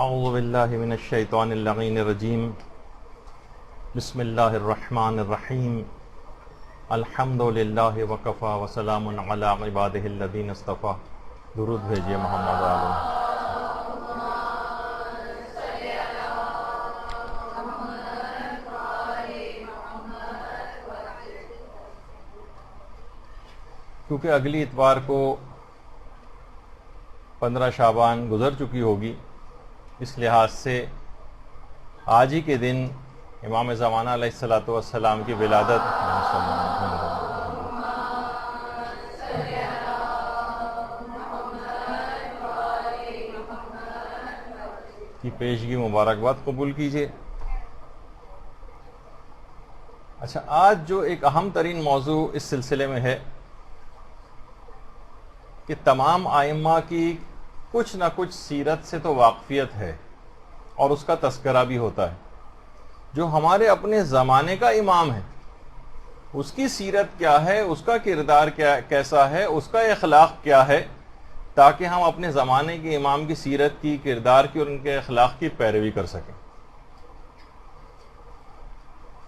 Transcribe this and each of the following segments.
اعوذ باللہ من الشیطان اللعین الرجیم بسم اللہ الرحمن الرحیم الحمد للہ وکفی وسلام علی عبادہ الذین اصطفی. درود بھیجئے محمد علیہ. کیونکہ اگلی اتوار کو 15 شعبان گزر چکی ہوگی، اس لحاظ سے آج ہی کے دن امام زمانہ علیہ السلام کی ولادت کی پیشگی مبارکباد قبول کیجیے. اچھا، آج جو ایک اہم ترین موضوع اس سلسلے میں ہے کہ تمام ائمہ کی کچھ نہ کچھ سیرت سے تو واقفیت ہے اور اس کا تذکرہ بھی ہوتا ہے. جو ہمارے اپنے زمانے کا امام ہے اس کی سیرت کیا ہے، اس کا کردار کیسا ہے، اس کا اخلاق کیا ہے، تاکہ ہم اپنے زمانے کے امام کی سیرت کی، کردار کی اور ان کے اخلاق کی پیروی کر سکیں.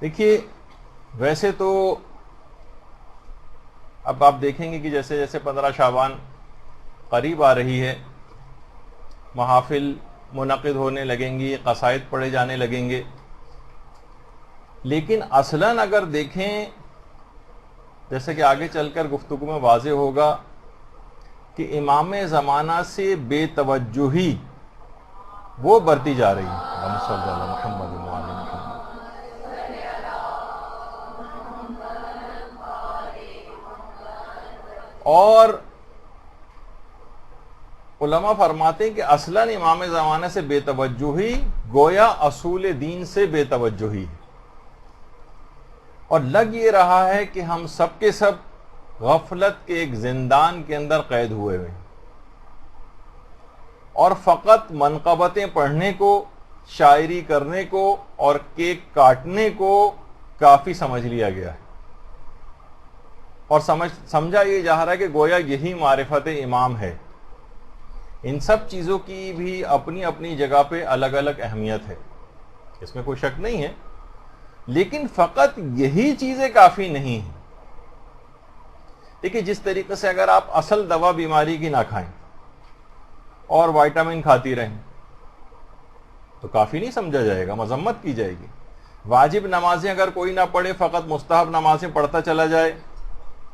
دیکھیے، ویسے تو اب آپ دیکھیں گے کہ جیسے جیسے 15 شعبان قریب آ رہی ہے، محافل منعقد ہونے لگیں گی، قصائد پڑھے جانے لگیں گے، لیکن اصلاً اگر دیکھیں، جیسے کہ آگے چل کر گفتگو میں واضح ہوگا کہ امام زمانہ سے بے توجہی وہ برتی جا رہی ہے. اللہم صلی علی محمد و علی محمد. اور علماء فرماتے ہیں کہ اصلاً امام زمانہ سے بے توجہی گویا اصول دین سے بے توجہی ہے، اور لگ یہ رہا ہے کہ ہم سب کے سب غفلت کے ایک زندان کے اندر قید ہوئے ہیں اور فقط منقبتیں پڑھنے کو، شاعری کرنے کو اور کیک کاٹنے کو کافی سمجھ لیا گیا ہے، اور سمجھا یہ جا رہا ہے کہ گویا یہی معرفت امام ہے. ان سب چیزوں کی بھی اپنی اپنی جگہ پہ الگ الگ اہمیت ہے، اس میں کوئی شک نہیں ہے، لیکن فقط یہی چیزیں کافی نہیں ہیں. دیکھیں، جس طریقے سے اگر آپ اصل دوا بیماری کی نہ کھائیں اور وائٹامن کھاتی رہیں تو کافی نہیں سمجھا جائے گا، مذمت کی جائے گی. واجب نمازیں اگر کوئی نہ پڑھے، فقط مستحب نمازیں پڑھتا چلا جائے،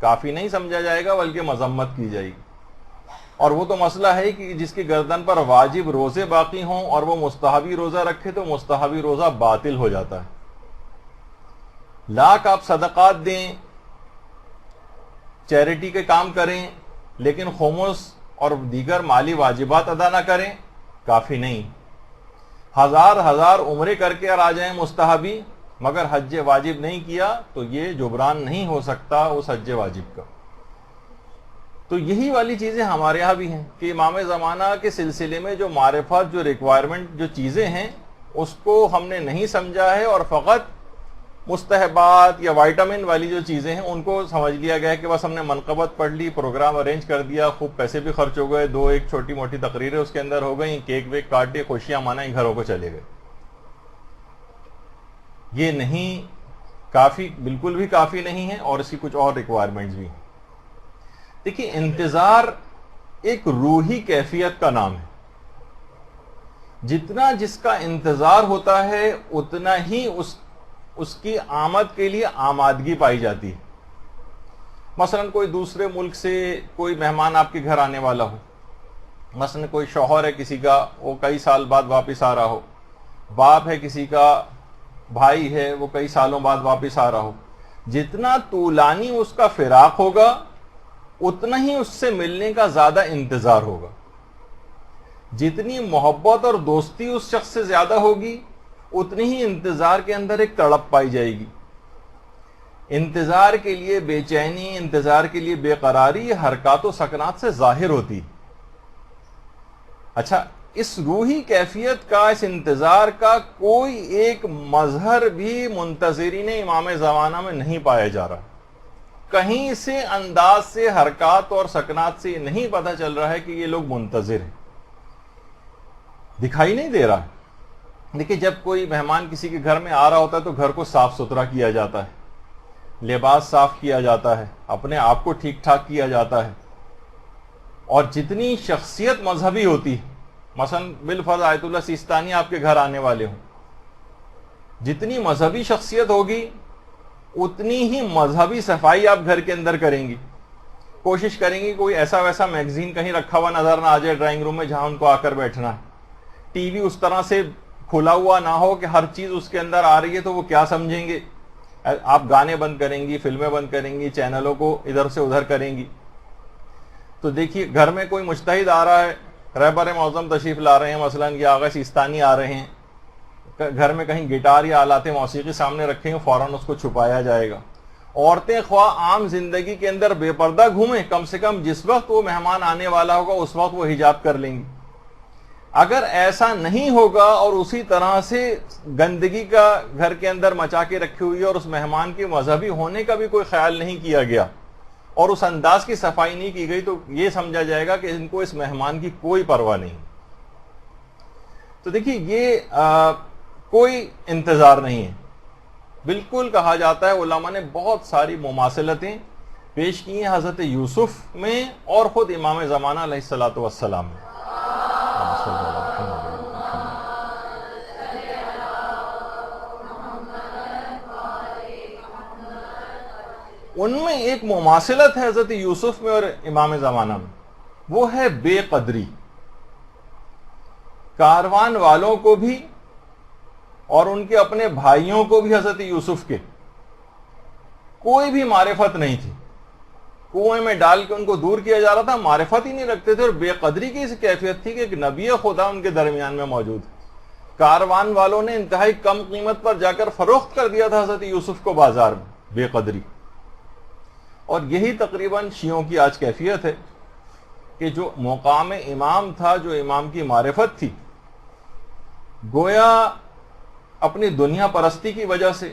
کافی نہیں سمجھا جائے گا بلکہ مذمت کی جائے گی. اور وہ تو مسئلہ ہے کہ جس کی گردن پر واجب روزے باقی ہوں اور وہ مستحبی روزہ رکھے تو مستحبی روزہ باطل ہو جاتا ہے. لاکھ آپ صدقات دیں، چیریٹی کے کام کریں، لیکن خمس اور دیگر مالی واجبات ادا نہ کریں، کافی نہیں. ہزار عمرے کر کے آ جائیں مستحبی، مگر حج واجب نہیں کیا تو یہ جبران نہیں ہو سکتا اس حج واجب کا. تو یہی والی چیزیں ہمارے یہاں بھی ہیں کہ امام زمانہ کے سلسلے میں جو معرفت، جو ریکوائرمنٹ، جو چیزیں ہیں اس کو ہم نے نہیں سمجھا ہے، اور فقط مستحبات یا وائٹامن والی جو چیزیں ہیں ان کو سمجھ لیا گیا ہے کہ بس ہم نے منقبت پڑھ لی، پروگرام ارینج کر دیا، خوب پیسے بھی خرچ ہو گئے، ایک چھوٹی موٹی تقریریں اس کے اندر ہو گئیں، کیک ویک کاٹے، خوشیاں منائیں، گھروں کو چلے گئے. یہ نہیں کافی، بالکل بھی کافی نہیں ہے، اور اس کی کچھ اور ریکوائرمنٹس بھی ہیں. دیکھیے، انتظار ایک روحی کیفیت کا نام ہے. جتنا جس کا انتظار ہوتا ہے اتنا ہی اس کی آمد کے لیے آمادگی پائی جاتی ہے. مثلا کوئی دوسرے ملک سے کوئی مہمان آپ کے گھر آنے والا ہو، مثلا کوئی شوہر ہے کسی کا، وہ کئی سال بعد واپس آ رہا ہو، باپ ہے کسی کا، بھائی ہے وہ کئی سالوں بعد واپس آ رہا ہو، جتنا طولانی اس کا فراق ہوگا اتنا ہی اس سے ملنے کا زیادہ انتظار ہوگا. جتنی محبت اور دوستی اس شخص سے زیادہ ہوگی اتنی ہی انتظار کے اندر ایک تڑپ پائی جائے گی. انتظار کے لیے بے چینی، انتظار کے لیے بے قراری، یہ حرکات و سکنات سے ظاہر ہوتی. اچھا، اس روحی کیفیت کا، اس انتظار کا کوئی ایک مظہر بھی منتظرین امام زمانہ میں نہیں پایا جا رہا. کہیں سے انداز سے، حرکات اور سکنات سے نہیں پتہ چل رہا ہے کہ یہ لوگ منتظر ہیں. دکھائی نہیں دے رہا ہے۔ دیکھیے جب کوئی مہمان کسی کے گھر میں آ رہا ہوتا ہے تو گھر کو صاف ستھرا کیا جاتا ہے، لباس صاف کیا جاتا ہے، اپنے آپ کو ٹھیک ٹھاک کیا جاتا ہے، اور جتنی شخصیت مذہبی ہوتی ہے، مثلا بالفرض آیت اللہ سیستانی آپ کے گھر آنے والے ہوں، جتنی مذہبی شخصیت ہوگی اتنی ہی مذہبی صفائی آپ گھر کے اندر کریں گی، کوشش کریں گی کوئی ایسا ویسا میگزین کہیں رکھا ہوا نظر نہ آ جائے ڈرائنگ روم میں جہاں ان کو آ کر بیٹھنا ہے، ٹی وی اس طرح سے کھلا ہوا نہ ہو کہ ہر چیز اس کے اندر آ رہی ہے تو وہ کیا سمجھیں گے، آپ گانے بند کریں گی، فلمیں بند کریں گی، چینلوں کو ادھر سے ادھر کریں گی۔ تو دیکھیے گھر میں کوئی مجتہد آ رہا ہے، رہبر معظم تشریف لا رہے ہیں، مثلا یا آغا سیستانی آ رہے ہیں، گھر میں کہیں گٹار یا آلات موسیقی سامنے رکھیں گے، فوراً اس کو چھپایا جائے گا۔ عورتیں خواہ عام زندگی کے اندر بے پردہ گھومیں، کم سے کم جس وقت وہ مہمان آنے والا ہوگا اس وقت وہ حجاب کر لیں گی۔ اگر ایسا نہیں ہوگا اور اسی طرح سے گندگی کا گھر کے اندر مچا کے رکھی ہوئی ہے اور اس مہمان کے مذہبی ہونے کا بھی کوئی خیال نہیں کیا گیا اور اس انداز کی صفائی نہیں کی گئی، تو یہ سمجھا جائے گا کہ ان کو اس مہمان کی کوئی پرواہ نہیں۔ تو دیکھیے یہ کوئی انتظار نہیں ہے، بالکل کہا جاتا ہے علماء نے بہت ساری مماثلتیں پیش کی ہیں حضرت یوسف میں اور خود امام زمانہ علیہ الصلوۃ والسلام میں۔ ان میں ایک مماثلت ہے حضرت یوسف میں اور امام زمانہ میں، وہ ہے بے قدری۔ کاروان والوں کو بھی اور ان کے اپنے بھائیوں کو بھی حضرت یوسف کے کوئی بھی معرفت نہیں تھی، کنویں میں ڈال کے ان کو دور کیا جا رہا تھا، معرفت ہی نہیں رکھتے تھے، اور بے قدری کی اس کیفیت تھی کہ ایک نبی خدا ان کے درمیان میں موجود ہے۔ کاروان والوں نے انتہائی کم قیمت پر جا کر فروخت کر دیا تھا حضرت یوسف کو بازار میں، بے قدری۔ اور یہی تقریباً شیعوں کی آج کیفیت ہے کہ جو مقام امام تھا، جو امام کی معرفت تھی، گویا اپنی دنیا پرستی کی وجہ سے،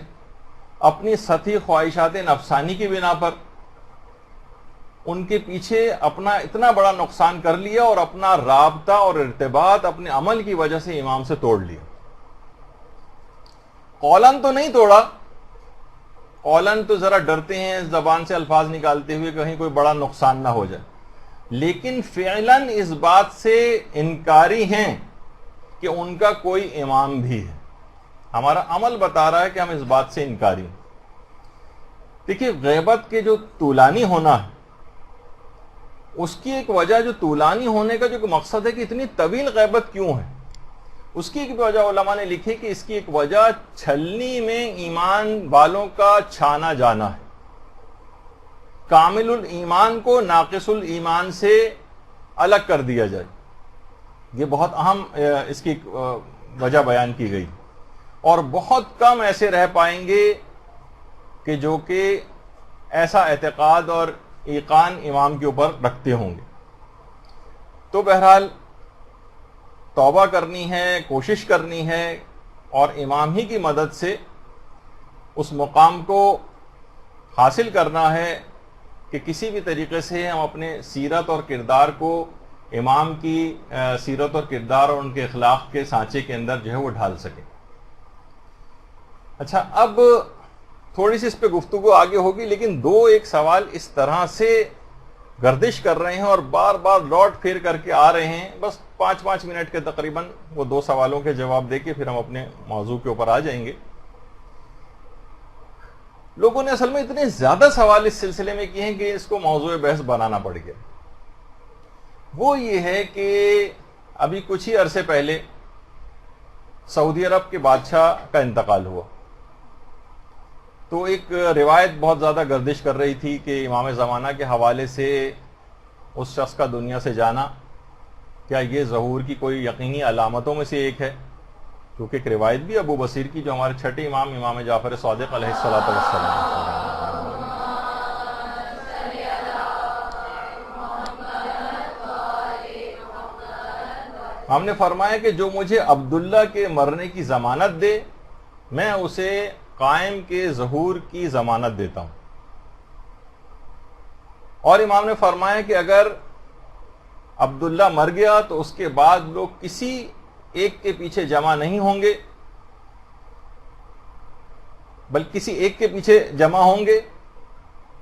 اپنی سطحی خواہشات نفسانی کی بنا پر ان کے پیچھے اپنا اتنا بڑا نقصان کر لیا اور اپنا رابطہ اور ارتباط اپنے عمل کی وجہ سے امام سے توڑ لیا۔ قولاً تو نہیں توڑا، قولاً تو ذرا ڈرتے ہیں زبان سے الفاظ نکالتے ہوئے کہیں کوئی بڑا نقصان نہ ہو جائے، لیکن فعلاً اس بات سے انکاری ہیں کہ ان کا کوئی امام بھی ہے۔ ہمارا عمل بتا رہا ہے کہ ہم اس بات سے انکاری ہیں۔ دیکھیے غیبت کے جو طولانی ہونا ہے اس کی ایک وجہ، جو طولانی ہونے کا جو مقصد ہے کہ اتنی طویل غیبت کیوں ہے، اس کی ایک وجہ علماء نے لکھی کہ اس کی ایک وجہ چھلنی میں ایمان والوں کا چھانا جانا ہے، کامل الایمان کو ناقص الایمان سے الگ کر دیا جائے۔ یہ بہت اہم اس کی وجہ بیان کی گئی، اور بہت کم ایسے رہ پائیں گے کہ جو کہ ایسا اعتقاد اور ایقان امام کے اوپر رکھتے ہوں گے۔ تو بہرحال توبہ کرنی ہے، کوشش کرنی ہے، اور امام ہی کی مدد سے اس مقام کو حاصل کرنا ہے کہ کسی بھی طریقے سے ہم اپنے سیرت اور کردار کو امام کی سیرت اور کردار اور ان کے اخلاق کے سانچے کے اندر جو ہے وہ ڈھال سکیں۔ اچھا، اب تھوڑی سی اس پہ گفتگو آگے ہوگی، لیکن ایک سوال اس طرح سے گردش کر رہے ہیں اور بار بار لوٹ پھیر کر کے آ رہے ہیں، بس 5 منٹ کے تقریباً وہ 2 سوالوں کے جواب دے کے پھر ہم اپنے موضوع کے اوپر آ جائیں گے۔ لوگوں نے اصل میں اتنے زیادہ سوال اس سلسلے میں کیے ہیں کہ اس کو موضوع بحث بنانا پڑ گیا۔ وہ یہ ہے کہ ابھی کچھ ہی عرصے پہلے سعودی عرب کے بادشاہ کا انتقال ہوا، تو ایک روایت بہت زیادہ گردش کر رہی تھی کہ امام زمانہ کے حوالے سے اس شخص کا دنیا سے جانا کیا یہ ظہور کی کوئی یقینی علامتوں میں سے ایک ہے، کیونکہ ایک روایت بھی ابو بصیر کی جو ہمارے چھٹے امام امام جعفر صادق علیہ الصلوۃ والسلام، ہم نے فرمایا کہ جو مجھے عبداللہ کے مرنے کی ضمانت دے میں اسے قائم کے ظہور کی ضمانت دیتا ہوں، اور امام نے فرمایا کہ اگر عبداللہ مر گیا تو اس کے بعد لوگ کسی ایک کے پیچھے جمع نہیں ہوں گے، بلکہ کسی ایک کے پیچھے جمع ہوں گے،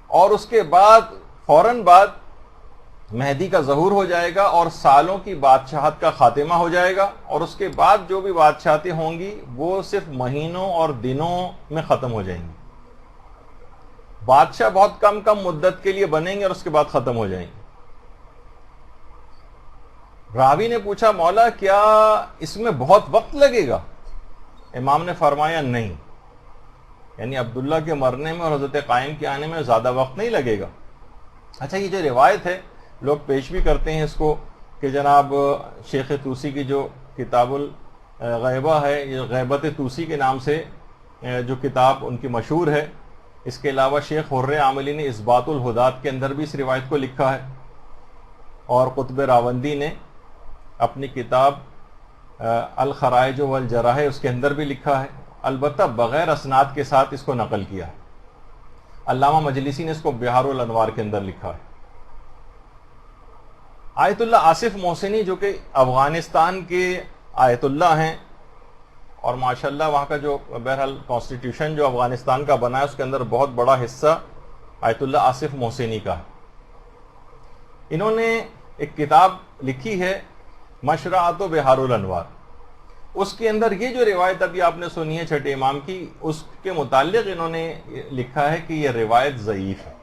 اور اس کے بعد فوراً بعد مہدی کا ظہور ہو جائے گا اور سالوں کی بادشاہت کا خاتمہ ہو جائے گا، اور اس کے بعد جو بھی بادشاہتیں ہوں گی وہ صرف مہینوں اور دنوں میں ختم ہو جائیں گی۔ بادشاہ بہت کم کم مدت کے لیے بنیں گے اور اس کے بعد ختم ہو جائیں گے۔ راوی نے پوچھا مولا کیا اس میں بہت وقت لگے گا؟ امام نے فرمایا نہیں، یعنی عبداللہ کے مرنے میں اور حضرت قائم کے آنے میں زیادہ وقت نہیں لگے گا۔ اچھا، یہ جو روایت ہے لوگ پیش بھی کرتے ہیں اس کو کہ جناب شیخ طوسی کی جو کتاب الغیبہ ہے، یہ غیبت طوسی کے نام سے جو کتاب ان کی مشہور ہے، اس کے علاوہ شیخ حر عاملی نے اثبات الہدات کے اندر بھی اس روایت کو لکھا ہے، اور قطب راوندی نے اپنی کتاب الخرائج والجرائح اس کے اندر بھی لکھا ہے، البتہ بغیر اسناد کے ساتھ اس کو نقل کیا ہے۔ علامہ مجلسی نے اس کو بحار الانوار کے اندر لکھا ہے۔ آیت اللہ آصف محسنی جو کہ افغانستان کے آیت اللہ ہیں، اور ماشاءاللہ وہاں کا جو بہرحال کانسٹیٹیوشن جو افغانستان کا بنا ہے اس کے اندر بہت بڑا حصہ آیت اللہ آصف محسنی کا ہے۔ انہوں نے ایک کتاب لکھی ہے مشرعۃ و بحار الانوار، اس کے اندر یہ جو روایت ابھی آپ نے سنی ہے چھٹے امام کی، اس کے متعلق انہوں نے لکھا ہے کہ یہ روایت ضعیف ہے۔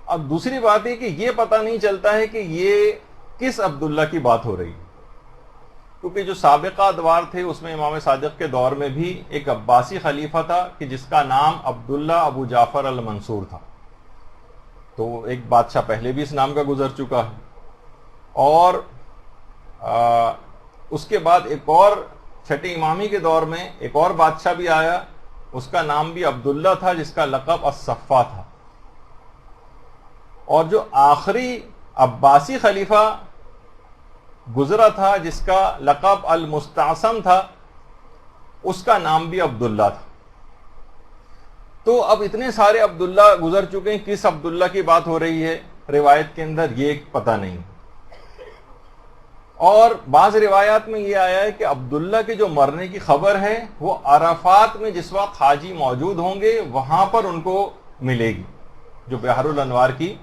اب دوسری بات ہے کہ یہ پتہ نہیں چلتا ہے کہ یہ کس عبداللہ کی بات ہو رہی ہے، کیونکہ جو سابقہ ادوار تھے اس میں امام صادق کے دور میں بھی ایک عباسی خلیفہ تھا کہ جس کا نام عبداللہ ابو جعفر المنصور تھا، تو ایک بادشاہ پہلے بھی اس نام کا گزر چکا ہے، اور اس کے بعد ایک اور چھٹے امامی کے دور میں ایک اور بادشاہ بھی آیا، اس کا نام بھی عبداللہ تھا جس کا لقب الصفا تھا، اور جو آخری عباسی خلیفہ گزرا تھا جس کا لقب المستعصم تھا، اس کا نام بھی عبداللہ تھا۔ تو اب اتنے سارے عبداللہ گزر چکے ہیں، کس عبداللہ کی بات ہو رہی ہے روایت کے اندر یہ پتہ نہیں۔ اور بعض روایات میں یہ آیا ہے کہ عبداللہ کے جو مرنے کی خبر ہے وہ عرفات میں جس وقت حاجی موجود ہوں گے وہاں پر ان کو ملے گی، جو بحار الانوار کی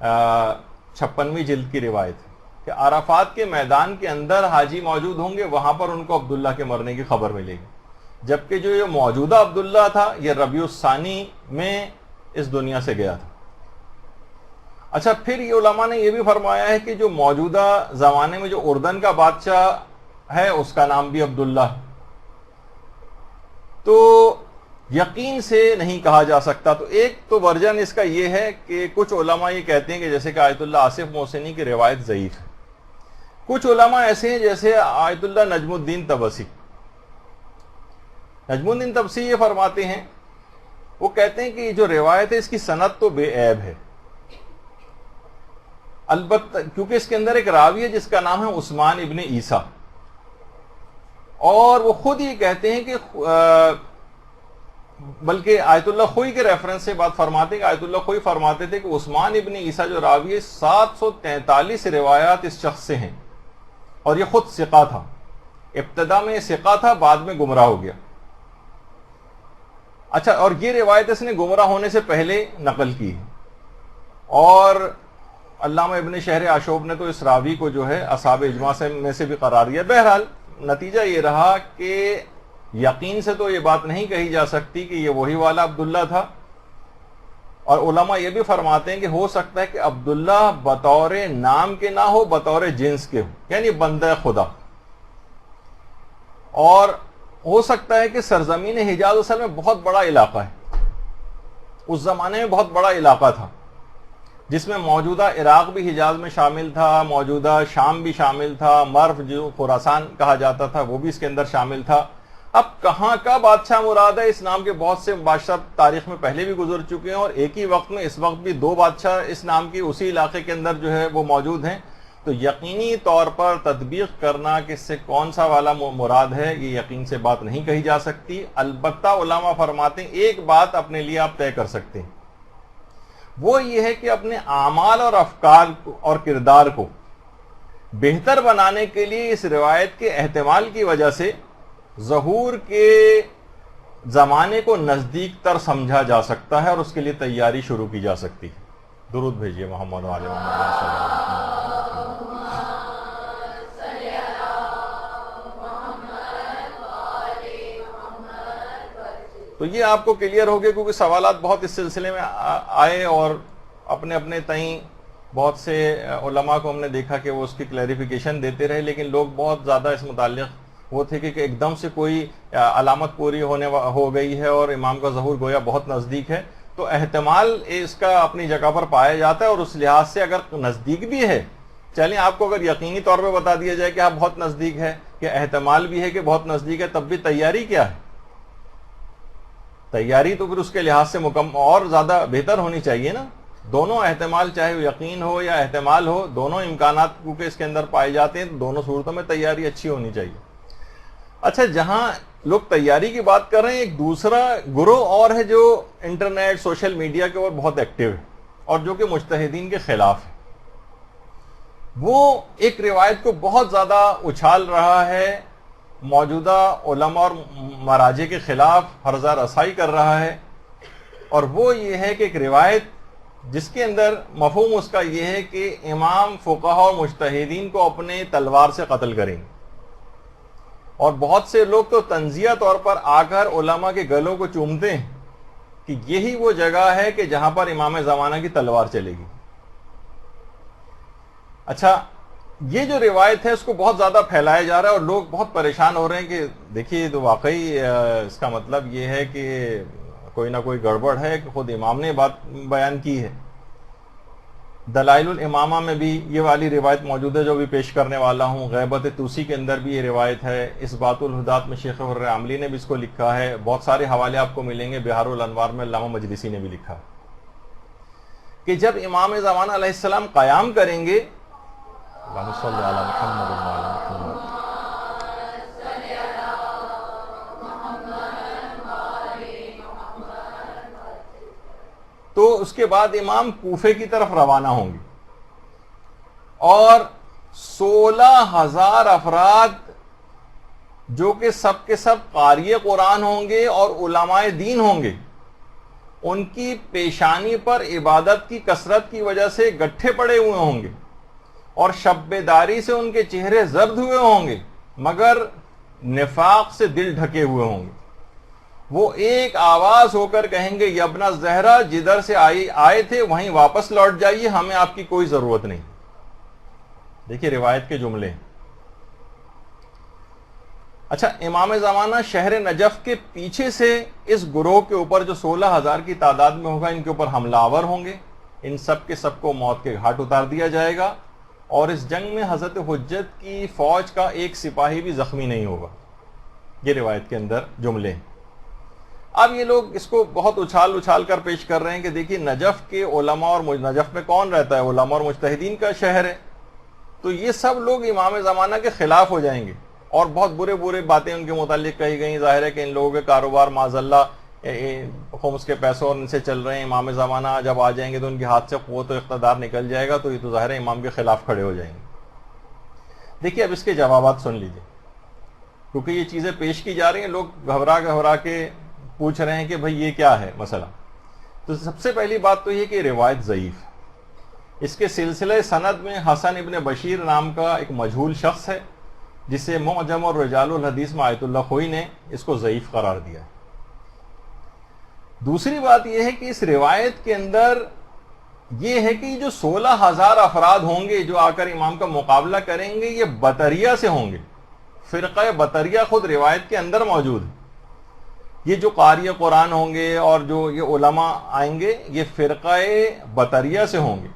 56ویں جلد کی روایت ہے کہ عرفات کے میدان کے اندر حاجی موجود ہوں گے، وہاں پر ان کو عبداللہ کے مرنے کی خبر ملے گی، جبکہ جو یہ موجودہ عبداللہ تھا یہ ربیع الثانی میں اس دنیا سے گیا تھا۔ اچھا، پھر یہ علماء نے یہ بھی فرمایا ہے کہ جو موجودہ زمانے میں جو اردن کا بادشاہ ہے اس کا نام بھی عبداللہ ہے، تو یقین سے نہیں کہا جا سکتا۔ تو ایک تو ورژن اس کا یہ ہے کہ کچھ علماء یہ کہتے ہیں کہ جیسے کہ آیت اللہ آصف محسنی کی روایت ضعیف ہے، کچھ علماء ایسے ہیں جیسے آیت اللہ نجم الدین طبسی۔ نجم الدین طبسی یہ فرماتے ہیں، وہ کہتے ہیں کہ یہ جو روایت ہے اس کی سند تو بے عیب ہے، البتہ کیونکہ اس کے اندر ایک راوی ہے جس کا نام ہے عثمان ابن عیسیٰ، اور وہ خود یہ کہتے ہیں کہ بلکہ آیت اللہ خوئی کے ریفرنس سے بات فرماتے ہیں کہ آیت اللہ خوئی فرماتے تھے کہ عثمان ابن عیسیٰ جو راوی ہے 743 روایات اس شخص سے ہیں، اور یہ خود ثقہ تھا، ابتدا میں یہ ثقہ تھا، بعد میں گمراہ ہو گیا۔ اچھا، اور یہ روایت اس نے گمراہ ہونے سے پہلے نقل کی ہے، اور علامہ ابن شہر آشوب نے تو اس راوی کو جو ہے اصحاب اجماع میں سے بھی قرار دیا۔ بہرحال نتیجہ یہ رہا کہ یقین سے تو یہ بات نہیں کہی جا سکتی کہ یہ وہی والا عبداللہ تھا، اور علماء یہ بھی فرماتے ہیں کہ ہو سکتا ہے کہ عبداللہ بطور نام کے نہ ہو، بطور جنس کے ہو، یعنی بندہ خدا، اور ہو سکتا ہے کہ سرزمین حجاز اصل میں بہت بڑا علاقہ ہے، اس زمانے میں بہت بڑا علاقہ تھا جس میں موجودہ عراق بھی حجاز میں شامل تھا، موجودہ شام بھی شامل تھا، مرف جو خراسان کہا جاتا تھا وہ بھی اس کے اندر شامل تھا۔ اب کہاں کا بادشاہ مراد ہے؟ اس نام کے بہت سے بادشاہ تاریخ میں پہلے بھی گزر چکے ہیں، اور ایک ہی وقت میں اس وقت بھی 2 بادشاہ اس نام کی اسی علاقے کے اندر جو ہے وہ موجود ہیں، تو یقینی طور پر تطبیق کرنا کہ اس سے کون سا والا مراد ہے یہ یقین سے بات نہیں کہی جا سکتی۔ البتہ علماء فرماتے ہیں ایک بات اپنے لیے آپ طے کر سکتے ہیں، وہ یہ ہے کہ اپنے اعمال اور افکار اور کردار کو بہتر بنانے کے لیے اس روایت کے احتمال کی وجہ سے ظہور کے زمانے کو نزدیک تر سمجھا جا سکتا ہے اور اس کے لیے تیاری شروع کی جا سکتی ہے. درود بھیجیے محمد و آل محمد صلی اللہ علیہ وسلم. تو یہ آپ کو کلیئر ہو گیا، کیونکہ سوالات بہت اس سلسلے میں آئے اور اپنے اپنے تئیں بہت سے علماء کو ہم نے دیکھا کہ وہ اس کی کلیریفیکیشن دیتے رہے، لیکن لوگ بہت زیادہ اس متعلق وہ تھے کہ ایک دم سے کوئی علامت پوری ہو گئی ہے اور امام کا ظہور گویا بہت نزدیک ہے. تو احتمال اس کا اپنی جگہ پر پایا جاتا ہے، اور اس لحاظ سے اگر نزدیک بھی ہے، چلیں آپ کو اگر یقینی طور پہ بتا دیا جائے کہ آپ بہت نزدیک ہے، کہ احتمال بھی ہے کہ بہت نزدیک ہے، تب بھی تیاری کیا ہے؟ تیاری تو پھر اس کے لحاظ سے اور زیادہ بہتر ہونی چاہیے نا. دونوں احتمال، چاہے یقین ہو یا احتمال ہو، دونوں امکانات کیونکہ اس کے اندر پائے جاتے ہیں، تو دونوں صورتوں میں تیاری اچھی ہونی چاہیے. اچھا، جہاں لوگ تیاری کی بات کر رہے ہیں، ایک دوسرا گروہ اور ہے جو انٹرنیٹ سوشل میڈیا کے اوپر بہت ایکٹیو ہے اور جو کہ مجتہدین کے خلاف ہے. وہ ایک روایت کو بہت زیادہ اچھال رہا ہے، موجودہ علماء اور مراجع کے خلاف ہرزہ رسائی کر رہا ہے، اور وہ یہ ہے کہ ایک روایت جس کے اندر مفہوم اس کا یہ ہے کہ امام فقہاء اور مجتہدین کو اپنے تلوار سے قتل کریں گے. اور بہت سے لوگ تو تنزیہ طور پر آ کر علماء کے گلوں کو چومتے ہیں کہ یہی وہ جگہ ہے کہ جہاں پر امام زمانہ کی تلوار چلے گی. اچھا، یہ جو روایت ہے اس کو بہت زیادہ پھیلایا جا رہا ہے اور لوگ بہت پریشان ہو رہے ہیں کہ دیکھیے تو واقعی اس کا مطلب یہ ہے کہ کوئی نہ کوئی گڑبڑ ہے کہ خود امام نے بات بیان کی ہے. دلائل الامامہ میں بھی یہ والی روایت موجود ہے جو بھی پیش کرنے والا ہوں. غیبت توسی کے اندر بھی یہ روایت ہے. اثبات الہدات میں شیخ حر عاملی نے بھی اس کو لکھا ہے. بہت سارے حوالے آپ کو ملیں گے. بہار الانوار میں علامہ مجلسی نے بھی لکھا کہ جب امام زمانہ علیہ السلام قیام کریں گے، اللہم صلی علی محمد و علی محمد، تو اس کے بعد امام کوفے کی طرف روانہ ہوں گے اور 16,000 افراد جو کہ سب کے سب قاری قرآن ہوں گے اور علماء دین ہوں گے، ان کی پیشانی پر عبادت کی کثرت کی وجہ سے گٹھے پڑے ہوئے ہوں گے اور شب بیداری سے ان کے چہرے زرد ہوئے ہوں گے، مگر نفاق سے دل ڈھکے ہوئے ہوں گے. وہ ایک آواز ہو کر کہیں گے، یبن زہرا، جدھر سے آئے تھے وہیں واپس لوٹ جائیے، ہمیں آپ کی کوئی ضرورت نہیں. دیکھیے روایت کے جملے. اچھا، امام زمانہ شہر نجف کے پیچھے سے اس گروہ کے اوپر جو 16,000 کی تعداد میں ہوگا، ان کے اوپر حملہ آور ہوں گے. ان سب کے سب کو موت کے گھاٹ اتار دیا جائے گا، اور اس جنگ میں حضرت حجت کی فوج کا ایک سپاہی بھی زخمی نہیں ہوگا. یہ روایت کے اندر جملے ہیں. اب یہ لوگ اس کو بہت اچھال کر پیش کر رہے ہیں کہ دیکھیے نجف کے علماء اور نجف میں کون رہتا ہے؟ علماء اور مجتہدین کا شہر ہے. تو یہ سب لوگ امام زمانہ کے خلاف ہو جائیں گے اور بہت برے باتیں ان کے متعلق کہی گئیں. ظاہر ہے کہ ان لوگوں کے کاروبار معاذ اللہ خمس کے پیسوں اور ان سے چل رہے ہیں. امام زمانہ جب آ جائیں گے تو ان کے ہاتھ سے قوت و اقتدار نکل جائے گا، تو یہ تو ظاہر ہے امام کے خلاف کھڑے ہو جائیں گے. دیکھیے اب اس کے جوابات سن لیجیے، کیونکہ یہ چیزیں پیش کی جا رہی ہیں. لوگ گھبرا کے پوچھ رہے ہیں کہ بھئی یہ کیا ہے مسئلہ. تو سب سے پہلی بات تو یہ کہ روایت ضعیف. اس کے سلسلہ سند میں حسن ابن بشیر نام کا ایک مجہول شخص ہے، جسے معجم اور رجال الحدیث میں آیت اللہ خوئی نے اس کو ضعیف قرار دیا. دوسری بات یہ ہے کہ اس روایت کے اندر یہ ہے کہ جو 16,000 افراد ہوں گے جو آ کر امام کا مقابلہ کریں گے، یہ بطریہ سے ہوں گے. فرقہ بطریہ خود روایت کے اندر موجود ہے. یہ جو قاری قرآن ہوں گے اور جو یہ علماء آئیں گے، یہ فرقہ بطریہ سے ہوں گے.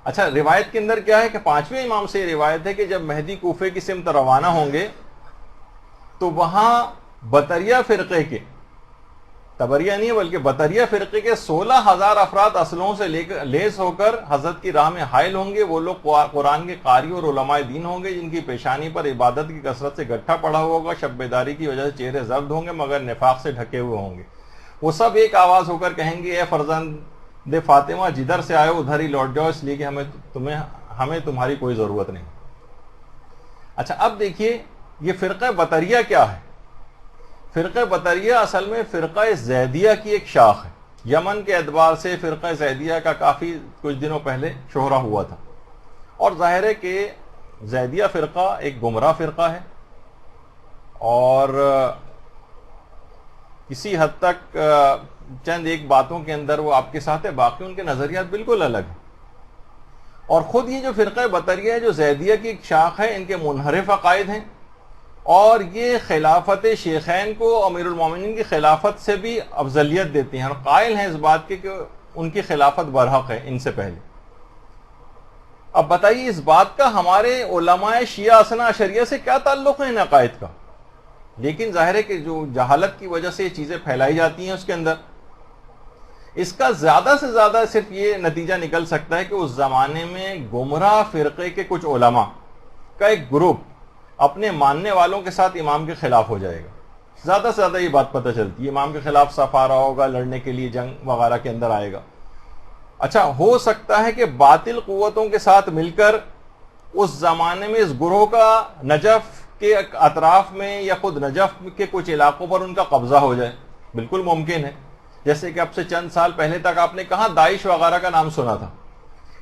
اچھا، روایت کے اندر کیا ہے کہ 5ویں امام سے یہ روایت ہے کہ جب مہدی کوفے کی سمت روانہ ہوں گے تو وہاں بطریہ فرقے کے، تبریہ نہیں بلکہ بطریہ فرقے کے 16,000 افراد اسلحوں سے لیس ہو کر حضرت کی راہ میں حائل ہوں گے. وہ لوگ قرآن کے قاری اور علماء دین ہوں گے جن کی پیشانی پر عبادت کی کثرت سے گٹھا پڑا ہوا ہوگا، شب بیداری کی وجہ سے چہرے زرد ہوں گے مگر نفاق سے ڈھکے ہوئے ہوں گے. وہ سب ایک آواز ہو کر کہیں گے، اے فرزند فاطمہ، جدھر سے آئے ادھر ہی لوٹ جاؤ، اس لیے کہ ہمیں تمہاری کوئی ضرورت نہیں. اچھا اب دیکھیے یہ فرقہ بطریہ کیا ہے. فرقہ بطریہ اصل میں فرقہ زیدیہ کی ایک شاخ ہے. یمن کے اعتبار سے فرقہ زیدیہ کا کافی کچھ دنوں پہلے شہرہ ہوا تھا، اور ظاہر ہے کہ زیدیہ فرقہ ایک گمراہ فرقہ ہے، اور کسی حد تک چند ایک باتوں کے اندر وہ آپ کے ساتھ ہے، باقی ان کے نظریات بالکل الگ ہیں. اور خود یہ جو فرقہ بطریہ ہے جو زیدیہ کی ایک شاخ ہے، ان کے منحرف عقائد ہیں، اور یہ خلافت شیخین کو امیر المومنین کی خلافت سے بھی افضلیت دیتے ہیں، اور قائل ہیں اس بات کے کہ ان کی خلافت برحق ہے ان سے پہلے. اب بتائیے اس بات کا ہمارے علماء شیعہ اثنا عشریہ سے کیا تعلق ہے ان عقائد کا؟ لیکن ظاہر ہے کہ جو جہالت کی وجہ سے یہ چیزیں پھیلائی جاتی ہیں اس کے اندر، اس کا زیادہ سے زیادہ صرف یہ نتیجہ نکل سکتا ہے کہ اس زمانے میں گمراہ فرقے کے کچھ علماء کا ایک گروپ اپنے ماننے والوں کے ساتھ امام کے خلاف ہو جائے گا. زیادہ سے زیادہ یہ بات پتہ چلتی ہے، امام کے خلاف صف آ رہا ہوگا، لڑنے کے لیے جنگ وغیرہ کے اندر آئے گا. اچھا ہو سکتا ہے کہ باطل قوتوں کے ساتھ مل کر اس زمانے میں اس گروہ کا نجف کے اطراف میں یا خود نجف کے کچھ علاقوں پر ان کا قبضہ ہو جائے. بالکل ممکن ہے. جیسے کہ اب سے چند سال پہلے تک آپ نے کہاں داعش وغیرہ کا نام سنا تھا،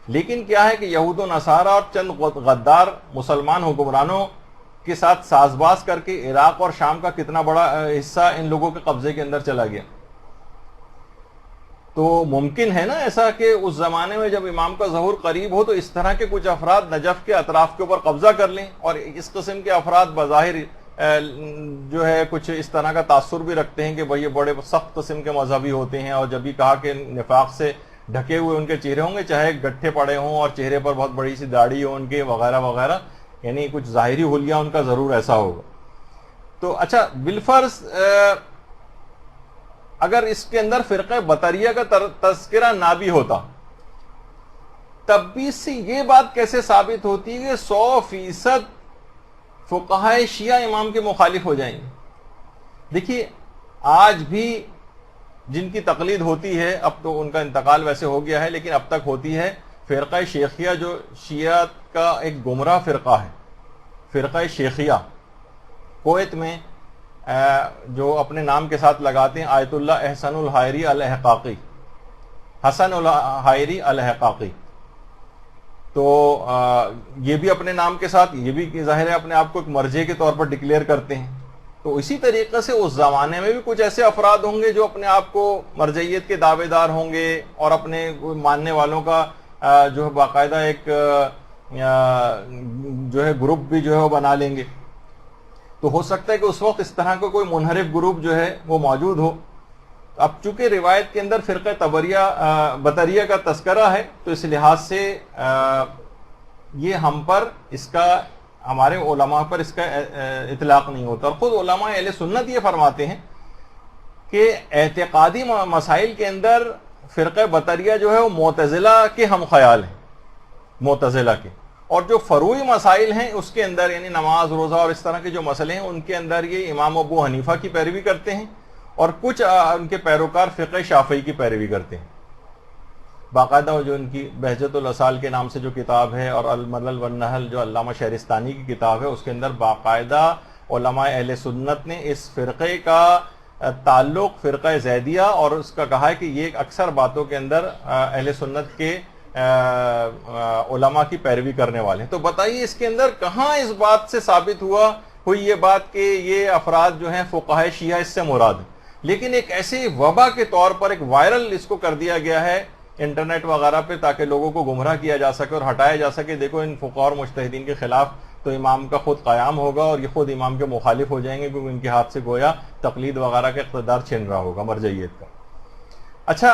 لیکن کیا ہے کہ یہود و نصارہ اور چند غدار مسلمان حکمرانوں کے ساتھ ساز باز کر کے عراق اور شام کا کتنا بڑا حصہ ان لوگوں کے قبضے کے اندر چلا گیا. تو ممکن ہے نا ایسا کہ اس زمانے میں جب امام کا ظہور قریب ہو تو اس طرح کے کچھ افراد نجف کے اطراف کے اوپر قبضہ کر لیں، اور اس قسم کے افراد بظاہر جو ہے کچھ اس طرح کا تاثر بھی رکھتے ہیں کہ بھئی یہ بڑے سخت قسم کے مذہبی ہوتے ہیں، اور جب بھی کہا کہ نفاق سے ڈھکے ہوئے ان کے چہرے ہوں گے، چاہے گٹھے پڑے ہوں اور چہرے پر بہت بڑی سی داڑھی ہو ان کے وغیرہ وغیرہ، یعنی کچھ ظاہری حلیہ ان کا ضرور ایسا ہوگا. تو اچھا بالفرض اگر اس کے اندر فرقہ بطریہ کا تذکرہ نہ بھی ہوتا، تب بھی اس سے یہ بات کیسے ثابت ہوتی ہے کہ 100% فقہاء شیعہ امام کے مخالف ہو جائیں گے؟ دیکھیے آج بھی جن کی تقلید ہوتی ہے، اب تو ان کا انتقال ویسے ہو گیا ہے لیکن اب تک ہوتی ہے، فرقہ شیخیہ جو شیعہ کا ایک گمراہ فرقہ ہے، فرقہ شیخیہ کویت میں جو اپنے نام کے ساتھ لگاتے ہیں آیت اللہ احسن الحائری الحقاقی، حسن الحائری الحقاقی، تو یہ بھی اپنے نام کے ساتھ، یہ بھی ظاہر ہے اپنے آپ کو ایک مرجع کے طور پر ڈکلیئر کرتے ہیں. تو اسی طریقے سے اس زمانے میں بھی کچھ ایسے افراد ہوں گے جو اپنے آپ کو مرجعیت کے دعوے دار ہوں گے، اور اپنے ماننے والوں کا جو ہے باقاعدہ ایک جو ہے گروپ بھی جو ہے وہ بنا لیں گے. تو ہو سکتا ہے کہ اس وقت اس طرح کا کوئی منحرف گروپ جو ہے وہ موجود ہو. اب چونکہ روایت کے اندر فرقہ بطریہ کا تذکرہ ہے تو اس لحاظ سے یہ ہم پر اس کا، ہمارے علماء پر اس کا اطلاق نہیں ہوتا. اور خود علماء اہل سنت یہ فرماتے ہیں کہ اعتقادی مسائل کے اندر فرقہ بطریہ جو ہے وہ معتزلہ کے ہم خیال ہیں، معتزلہ کے، اور جو فروعی مسائل ہیں اس کے اندر یعنی نماز روزہ اور اس طرح کے جو مسئلے ہیں ان کے اندر یہ امام ابو حنیفہ کی پیروی کرتے ہیں، اور کچھ ان کے پیروکار فقہ شافعی کی پیروی کرتے ہیں. باقاعدہ جو ان کی بہجت الاصال کے نام سے جو کتاب ہے، اور الملل والنحل جو علامہ شہرستانی کی کتاب ہے، اس کے اندر باقاعدہ علماء اہل سنت نے اس فرقے کا تعلق فرقہ زیدیہ اور اس کا کہا ہے کہ یہ اکثر باتوں کے اندر اہل سنت کے علماء کی پیروی کرنے والے ہیں. تو بتائیے اس کے اندر کہاں اس بات سے ثابت ہوئی یہ بات کہ یہ افراد جو ہیں فقہاء شیعہ اس سے مراد ہیں. لیکن ایک ایسی وبا کے طور پر ایک وائرل اس کو کر دیا گیا ہے انٹرنیٹ وغیرہ پہ تاکہ لوگوں کو گمراہ کیا جا سکے اور ہٹایا جا سکے. دیکھو ان فقہاء اور مجتہدین کے خلاف تو امام کا خود قیام ہوگا اور یہ خود امام کے مخالف ہو جائیں گے کیونکہ ان کے ہاتھ سے گویا تقلید وغیرہ کا اقتدار چھن رہا ہوگا مرجعیت کا. اچھا،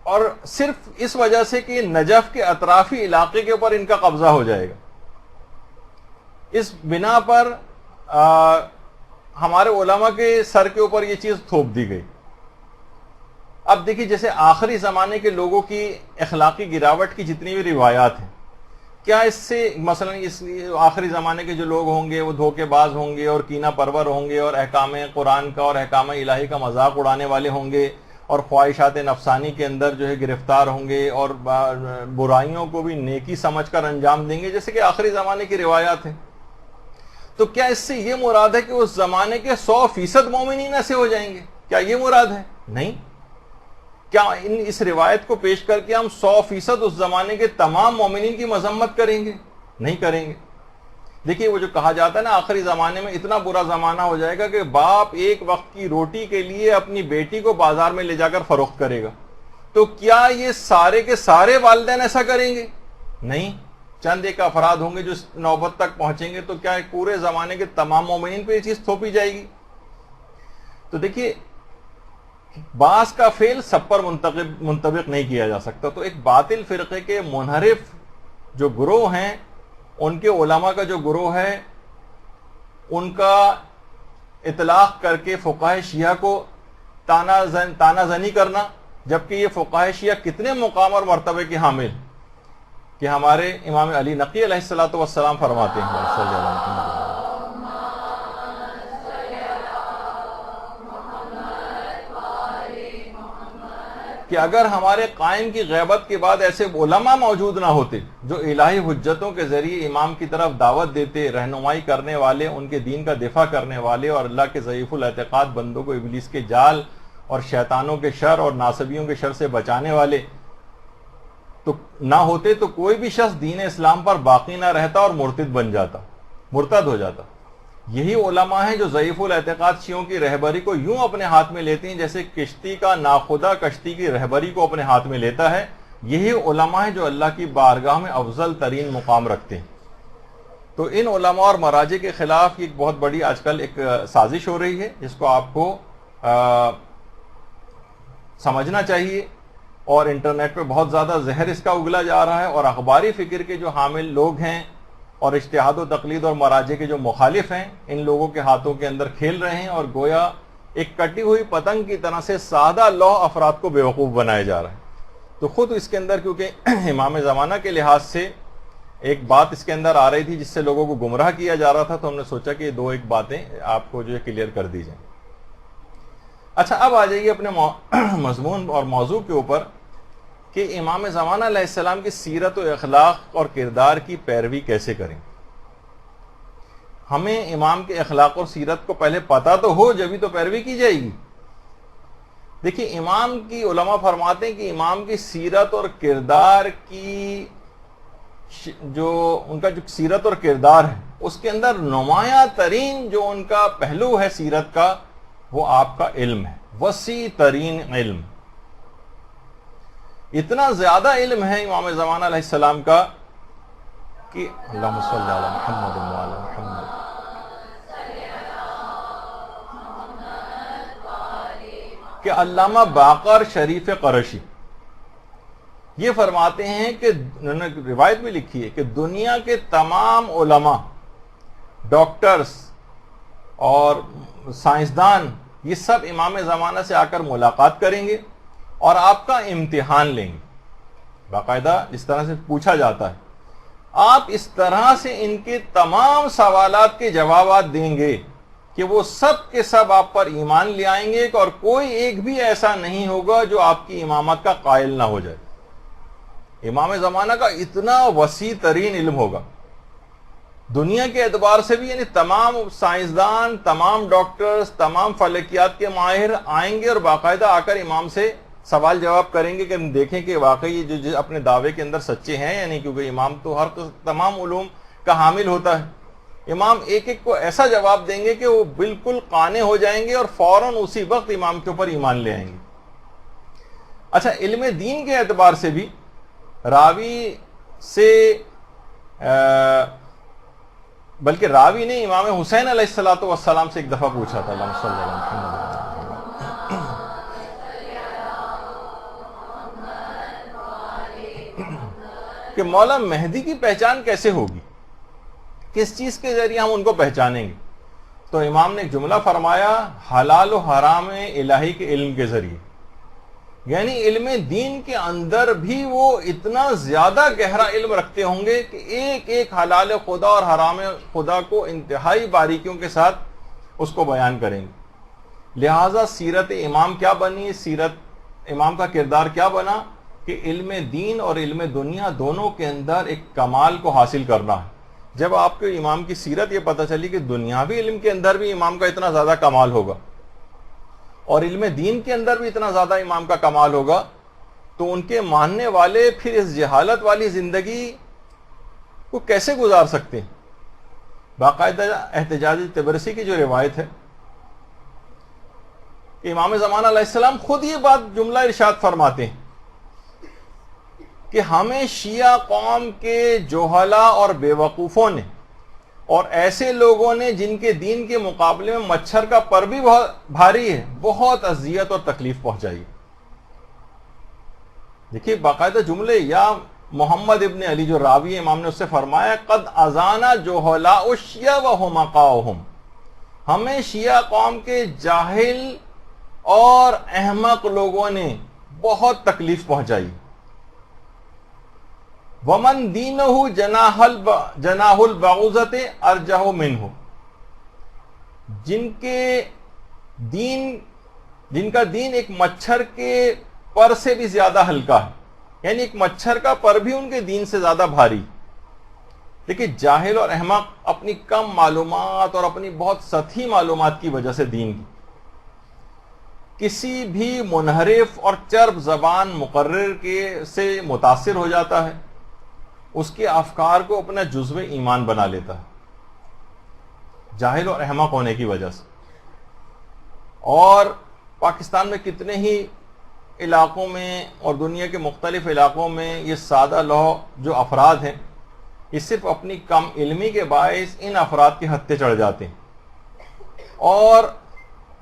اور صرف اس وجہ سے کہ نجف کے اطرافی علاقے کے اوپر ان کا قبضہ ہو جائے گا، اس بنا پر ہمارے علماء کے سر کے اوپر یہ چیز تھوپ دی گئی. اب دیکھیے جیسے آخری زمانے کے لوگوں کی اخلاقی گراوٹ کی جتنی بھی روایات ہیں، کیا اس سے مثلا اس آخری زمانے کے جو لوگ ہوں گے وہ دھوکے باز ہوں گے اور کینہ پرور ہوں گے اور احکام قرآن کا اور احکام الہی کا مذاق اڑانے والے ہوں گے اور خواہشات نفسانی کے اندر جو ہے گرفتار ہوں گے اور برائیوں کو بھی نیکی سمجھ کر انجام دیں گے، جیسے کہ آخری زمانے کی روایات ہیں. تو کیا اس سے یہ مراد ہے کہ اس زمانے کے 100% مومنین ایسے ہو جائیں گے؟ کیا یہ مراد ہے؟ نہیں. کیا اس روایت کو پیش کر کے ہم 100% اس زمانے کے تمام مومنین کی مذمت کریں گے؟ نہیں کریں گے. دیکھیے وہ جو کہا جاتا ہے نا آخری زمانے میں اتنا برا زمانہ ہو جائے گا کہ باپ ایک وقت کی روٹی کے لیے اپنی بیٹی کو بازار میں لے جا کر فروخت کرے گا. تو کیا یہ سارے کے سارے والدین ایسا کریں گے؟ نہیں. چند ایک افراد ہوں گے جو اس نوبت تک پہنچیں گے. تو کیا پورے زمانے کے تمام مومنین پہ یہ چیز تھوپی جائے گی؟ تو دیکھیے بعض کا فعل سب پر منطبق نہیں کیا جا سکتا. تو ایک باطل فرقے کے منحرف جو گروہ ہیں، ان کے علماء کا جو گروہ ہے، ان کا اطلاق کر کے فقہاء شیعہ کو تانا زنی کرنا، جبکہ یہ فقہاء شیعہ کتنے مقام اور مرتبے کے حامل کہ ہمارے امام علی نقی علیہ الصلوۃ والسلام فرماتے ہیں صلی اللہ علیہ وسلم کہ اگر ہمارے قائم کی غیبت کے بعد ایسے علماء موجود نہ ہوتے جو الہی حجتوں کے ذریعے امام کی طرف دعوت دیتے، رہنمائی کرنے والے، ان کے دین کا دفاع کرنے والے اور اللہ کے ضعیف الاعتقاد بندوں کو ابلیس کے جال اور شیطانوں کے شر اور ناصبیوں کے شر سے بچانے والے تو نہ ہوتے، تو کوئی بھی شخص دین اسلام پر باقی نہ رہتا اور مرتد ہو جاتا. یہی علماء ہیں جو ضعیف الاعتقاد شیعوں کی رہبری کو یوں اپنے ہاتھ میں لیتے ہیں جیسے کشتی کا ناخدا کشتی کی رہبری کو اپنے ہاتھ میں لیتا ہے. یہی علماء ہیں جو اللہ کی بارگاہ میں افضل ترین مقام رکھتے ہیں. تو ان علماء اور مراجع کے خلاف ایک بہت بڑی آج کل ایک سازش ہو رہی ہے، جس کو آپ کو سمجھنا چاہیے. اور انٹرنیٹ پہ بہت زیادہ زہر اس کا اگلا جا رہا ہے، اور اخباری فکر کے جو حامل لوگ ہیں اور اجتہاد و تقلید اور مراجع کے جو مخالف ہیں، ان لوگوں کے ہاتھوں کے اندر کھیل رہے ہیں اور گویا ایک کٹی ہوئی پتنگ کی طرح سے سادہ لوح افراد کو بیوقوف بنایا جا رہا ہے. تو خود اس کے اندر کیونکہ امام زمانہ کے لحاظ سے ایک بات اس کے اندر آ رہی تھی جس سے لوگوں کو گمراہ کیا جا رہا تھا، تو ہم نے سوچا کہ یہ ایک باتیں آپ کو جو ہے کلیئر کر دی جائیں. اچھا اب آ جائیے اپنے مضمون اور موضوع کے اوپر کہ امام زمانہ علیہ السلام کی سیرت و اخلاق اور کردار کی پیروی کیسے کریں. ہمیں امام کے اخلاق اور سیرت کو پہلے پتہ تو ہو جبھی تو پیروی کی جائے گی. دیکھیے امام کی علماء فرماتے ہیں کہ امام کی سیرت اور کردار کی جو ان کا جو سیرت اور کردار ہے اس کے اندر نمایاں ترین جو ان کا پہلو ہے سیرت کا، وہ آپ کا علم ہے، وسیع ترین علم. اتنا زیادہ علم ہے امام زمانہ علیہ السلام کا کہ اللہم صلی علی محمد وعلی محمد کہ علامہ باقر شریف قرشی یہ فرماتے ہیں کہ انہوں نے روایت بھی لکھی ہے کہ دنیا کے تمام علماء، ڈاکٹرز اور سائنسدان یہ سب امام زمانہ سے آ کر ملاقات کریں گے اور آپ کا امتحان لیں گے. باقاعدہ جس طرح سے پوچھا جاتا ہے، آپ اس طرح سے ان کے تمام سوالات کے جوابات دیں گے کہ وہ سب کے سب آپ پر ایمان لے آئیں گے اور کوئی ایک بھی ایسا نہیں ہوگا جو آپ کی امامت کا قائل نہ ہو جائے. امام زمانہ کا اتنا وسیع ترین علم ہوگا دنیا کے اعتبار سے بھی، یعنی تمام سائنسدان، تمام ڈاکٹرز، تمام فلکیات کے ماہر آئیں گے اور باقاعدہ آ کر امام سے سوال جواب کریں گے کہ ہم دیکھیں کہ واقعی جو اپنے دعوے کے اندر سچے ہیں یعنی، کیونکہ امام تو ہر تمام علوم کا حامل ہوتا ہے. امام ایک ایک کو ایسا جواب دیں گے کہ وہ بالکل قانع ہو جائیں گے اور فوراً اسی وقت امام کے اوپر ایمان لے آئیں گے. اچھا علم دین کے اعتبار سے بھی راوی سے بلکہ راوی نے امام حسین علیہ الصلوۃ والسلام سے ایک دفعہ پوچھا تھا، اللہم صلی علی محمد کہ مولا مہدی کی پہچان کیسے ہوگی، کس چیز کے ذریعے ہم ان کو پہچانیں گے. تو امام نے ایک جملہ فرمایا، حلال و حرام الہی کے علم کے ذریعے. یعنی علم دین کے اندر بھی وہ اتنا زیادہ گہرا علم رکھتے ہوں گے کہ ایک ایک حلال خدا اور حرام خدا کو انتہائی باریکیوں کے ساتھ اس کو بیان کریں گے. لہٰذا سیرت امام کیا بنی، سیرت امام کا کردار کیا بنا کہ علم دین اور علم دنیا دونوں کے اندر ایک کمال کو حاصل کرنا ہے. جب آپ کو امام کی سیرت یہ پتہ چلی کہ دنیاوی علم کے اندر بھی امام کا اتنا زیادہ کمال ہوگا اور علم دین کے اندر بھی اتنا زیادہ امام کا کمال ہوگا، تو ان کے ماننے والے پھر اس جہالت والی زندگی کو کیسے گزار سکتے ہیں؟ باقاعدہ احتجاج طبرسی کی جو روایت ہے کہ امام زمانہ علیہ السلام خود یہ بات جملہ ارشاد فرماتے ہیں کہ ہمیں شیعہ قوم کے جوہلا اور بے وقوفوں نے اور ایسے لوگوں نے جن کے دین کے مقابلے میں مچھر کا پر بھی بہت بھاری ہے، بہت اذیت اور تکلیف پہنچائی. دیکھیے باقاعدہ جملے، یا محمد ابن علی جو راوی امام نے اس سے فرمایا قد اذانا جوہلاء الشیعہ وہمقاؤہم، ہمیں شیعہ قوم کے جاہل اور احمق لوگوں نے بہت تکلیف پہنچائی. ومن دینہ جناح البعوضۃ ارجح منہ، جن کا دین ایک مچھر کے پر سے بھی زیادہ ہلکا ہے، یعنی ایک مچھر کا پر بھی ان کے دین سے زیادہ بھاری. لیکن جاہل اور احمق اپنی کم معلومات اور اپنی بہت سطحی معلومات کی وجہ سے دین کی کسی بھی منحرف اور چرب زبان مقرر سے متاثر ہو جاتا ہے، اس کے افکار کو اپنا جزو ایمان بنا لیتا ہے جاہل اور احمق ہونے کی وجہ سے. اور پاکستان میں کتنے ہی علاقوں میں اور دنیا کے مختلف علاقوں میں یہ سادہ لوح جو افراد ہیں، یہ صرف اپنی کم علمی کے باعث ان افراد کے ہتھے چڑھ جاتے ہیں، اور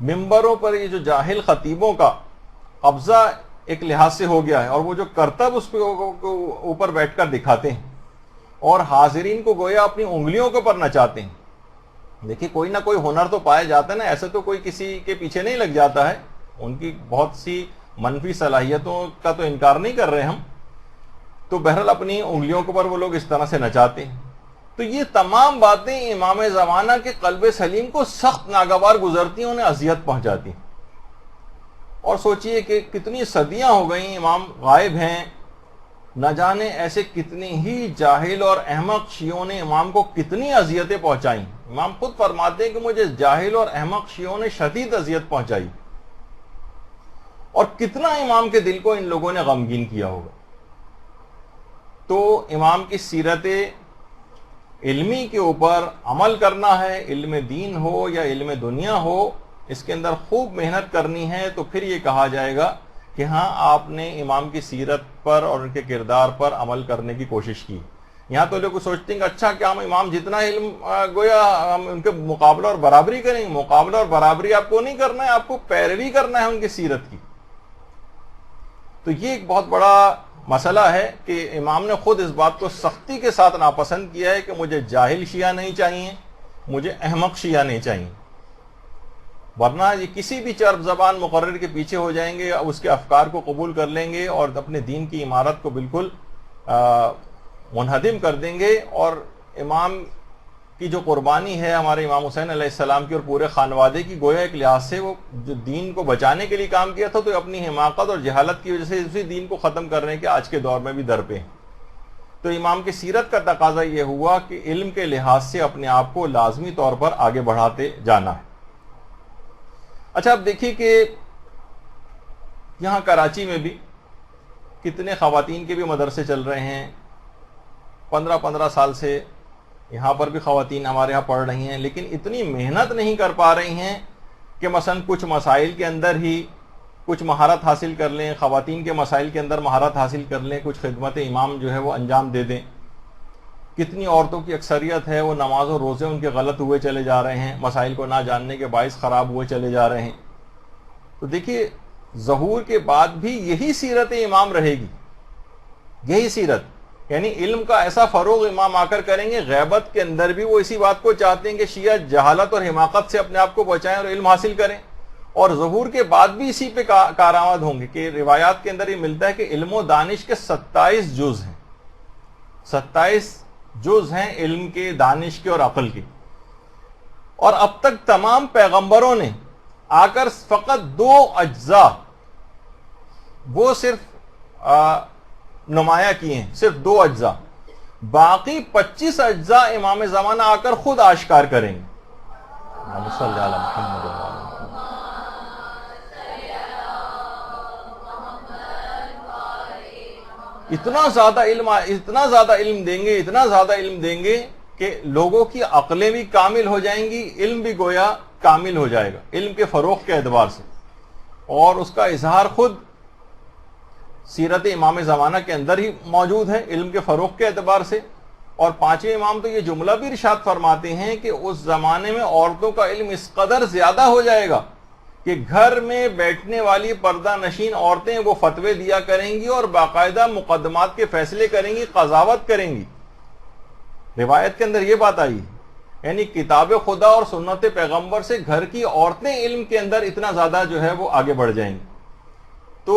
ممبروں پر یہ جو جاہل خطیبوں کا قبضہ ایک لحاظ سے ہو گیا ہے، اور وہ جو کرتب اس پہ اوپر بیٹھ کر دکھاتے ہیں اور حاضرین کو گویا اپنی انگلیوں کے اوپر نچاتے ہیں. دیکھیے کوئی نہ کوئی ہنر تو پایا جاتا ہے نا، ایسے تو کوئی کسی کے پیچھے نہیں لگ جاتا ہے، ان کی بہت سی منفی صلاحیتوں کا تو انکار نہیں کر رہے ہم، تو بہرحال اپنی انگلیوں کے اوپر وہ لوگ اس طرح سے نچاتے ہیں. تو یہ تمام باتیں امام زمانہ کے قلب سلیم کو سخت ناگوار گزرتی ہیں، انہیں اذیت پہنچاتی ہیں. اور سوچئے کہ کتنی صدیاں ہو گئیں امام غائب ہیں، نہ جانے ایسے کتنے ہی جاہل اور احمق شیعوں نے امام کو کتنی اذیتیں پہنچائیں. امام خود فرماتے ہیں کہ مجھے جاہل اور احمق شیعوں نے شدید اذیت پہنچائی، اور کتنا امام کے دل کو ان لوگوں نے غمگین کیا ہوگا. تو امام کی سیرت علمی کے اوپر عمل کرنا ہے، علم دین ہو یا علم دنیا ہو، اس کے اندر خوب محنت کرنی ہے. تو پھر یہ کہا جائے گا کہ ہاں آپ نے امام کی سیرت پر اور ان کے کردار پر عمل کرنے کی کوشش کی. یہاں تو لوگ سوچتے ہیں کہ اچھا کیا ہم امام جتنا علم گویا ہم ان کے مقابلہ اور برابری کریں گے. مقابلہ اور برابری آپ کو نہیں کرنا ہے، آپ کو پیروی کرنا ہے ان کی سیرت کی. تو یہ ایک بہت بڑا مسئلہ ہے کہ امام نے خود اس بات کو سختی کے ساتھ ناپسند کیا ہے کہ مجھے جاہل شیعہ نہیں چاہیے، مجھے احمق شیعہ نہیں چاہیے، ورنہ یہ کسی بھی چرب زبان مقرر کے پیچھے ہو جائیں گے، اس کے افکار کو قبول کر لیں گے اور اپنے دین کی عمارت کو بالکل منہدم کر دیں گے. اور امام کی جو قربانی ہے ہمارے امام حسین علیہ السلام کی اور پورے خانوادے کی، گویا ایک لحاظ سے وہ جو دین کو بچانے کے لیے کام کیا تھا، تو اپنی حماقت اور جہالت کی وجہ سے اسی دین کو ختم کرنے کے آج کے دور میں بھی در پہ ہیں. تو امام کی سیرت کا تقاضا یہ ہوا کہ علم کے لحاظ سے اپنے آپ کو لازمی طور پر آگے بڑھاتے جانا ہے. اچھا اب دیکھیے کہ یہاں کراچی میں بھی کتنے خواتین کے بھی مدرسے چل رہے ہیں. 15 سال سے یہاں پر بھی خواتین ہمارے یہاں پڑھ رہی ہیں، لیکن اتنی محنت نہیں کر پا رہی ہیں کہ مثلا کچھ مسائل کے اندر ہی کچھ مہارت حاصل کر لیں، خواتین کے مسائل کے اندر مہارت حاصل کر لیں، کچھ خدمت امام جو ہے وہ انجام دے دیں. کتنی عورتوں کی اکثریت ہے وہ نماز و روزے ان کے غلط ہوئے چلے جا رہے ہیں، مسائل کو نہ جاننے کے باعث خراب ہوئے چلے جا رہے ہیں. تو دیکھیے ظہور کے بعد بھی یہی سیرت امام رہے گی، یہی سیرت، یعنی علم کا ایسا فروغ امام آ کر کریں گے. غیبت کے اندر بھی وہ اسی بات کو چاہتے ہیں کہ شیعہ جہالت اور حماقت سے اپنے آپ کو بچائیں اور علم حاصل کریں، اور ظہور کے بعد بھی اسی پہ کارآمد ہوں گے. کہ روایات کے اندر یہ ملتا ہے کہ علم و دانش کے 27 جز ہیں، 27 جز ہیں علم کے، دانش کے اور عقل کے. اور اب تک تمام پیغمبروں نے آ کر فقط 2 اجزاء وہ صرف نمایاں کیے ہیں، صرف 2 اجزاء، باقی 25 اجزاء امام زمانہ آ کر خود آشکار کریں گے۔ اللہم صلی علی محمد و علی محمد۔ اتنا زیادہ علم دیں گے، اتنا زیادہ علم دیں گے کہ لوگوں کی عقلیں بھی کامل ہو جائیں گی، علم بھی گویا کامل ہو جائے گا علم کے فروغ کے اعتبار سے، اور اس کا اظہار خود سیرت امام زمانہ کے اندر ہی موجود ہے علم کے فروغ کے اعتبار سے۔ اور 5ویں امام تو یہ جملہ بھی ارشاد فرماتے ہیں کہ اس زمانے میں عورتوں کا علم اس قدر زیادہ ہو جائے گا کہ گھر میں بیٹھنے والی پردہ نشین عورتیں وہ فتوے دیا کریں گی اور باقاعدہ مقدمات کے فیصلے کریں گی، قضاوت کریں گی۔ روایت کے اندر یہ بات آئی، یعنی کتاب خدا اور سنت پیغمبر سے گھر کی عورتیں علم کے اندر اتنا زیادہ جو ہے وہ آگے بڑھ جائیں گی۔ تو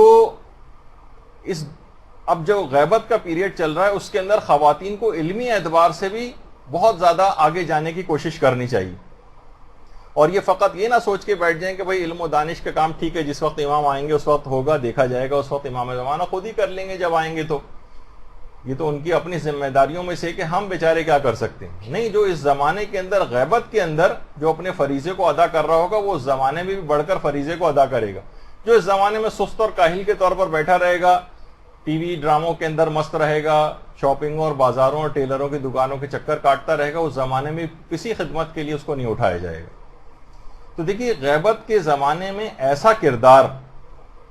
اب جو غیبت کا پیریڈ چل رہا ہے اس کے اندر خواتین کو علمی اعتبار سے بھی بہت زیادہ آگے جانے کی کوشش کرنی چاہیے، اور یہ فقط یہ نہ سوچ کے بیٹھ جائیں کہ بھائی علم و دانش کا کام ٹھیک ہے، جس وقت امام آئیں گے اس وقت ہوگا، دیکھا جائے گا، اس وقت امام زمانہ خود ہی کر لیں گے جب آئیں گے۔ تو یہ تو ان کی اپنی ذمہ داریوں میں سے کہ ہم بیچارے کیا کر سکتے ہیں۔ نہیں، جو اس زمانے کے اندر غیبت کے اندر جو اپنے فریضے کو ادا کر رہا ہوگا وہ اس زمانے میں بھی بڑھ کر فریضے کو ادا کرے گا۔ جو اس زمانے میں سست اور کاہل کے طور پر بیٹھا رہے گا، ٹی وی ڈراموں کے اندر مست رہے گا، شاپنگوں اور بازاروں اور ٹیلروں کی دکانوں کے چکر کاٹتا رہے گا، اس زمانے میں کسی خدمت کے لیے اس کو نہیں اٹھایا جائے گا۔ تو دیکھیے، غیبت کے زمانے میں ایسا کردار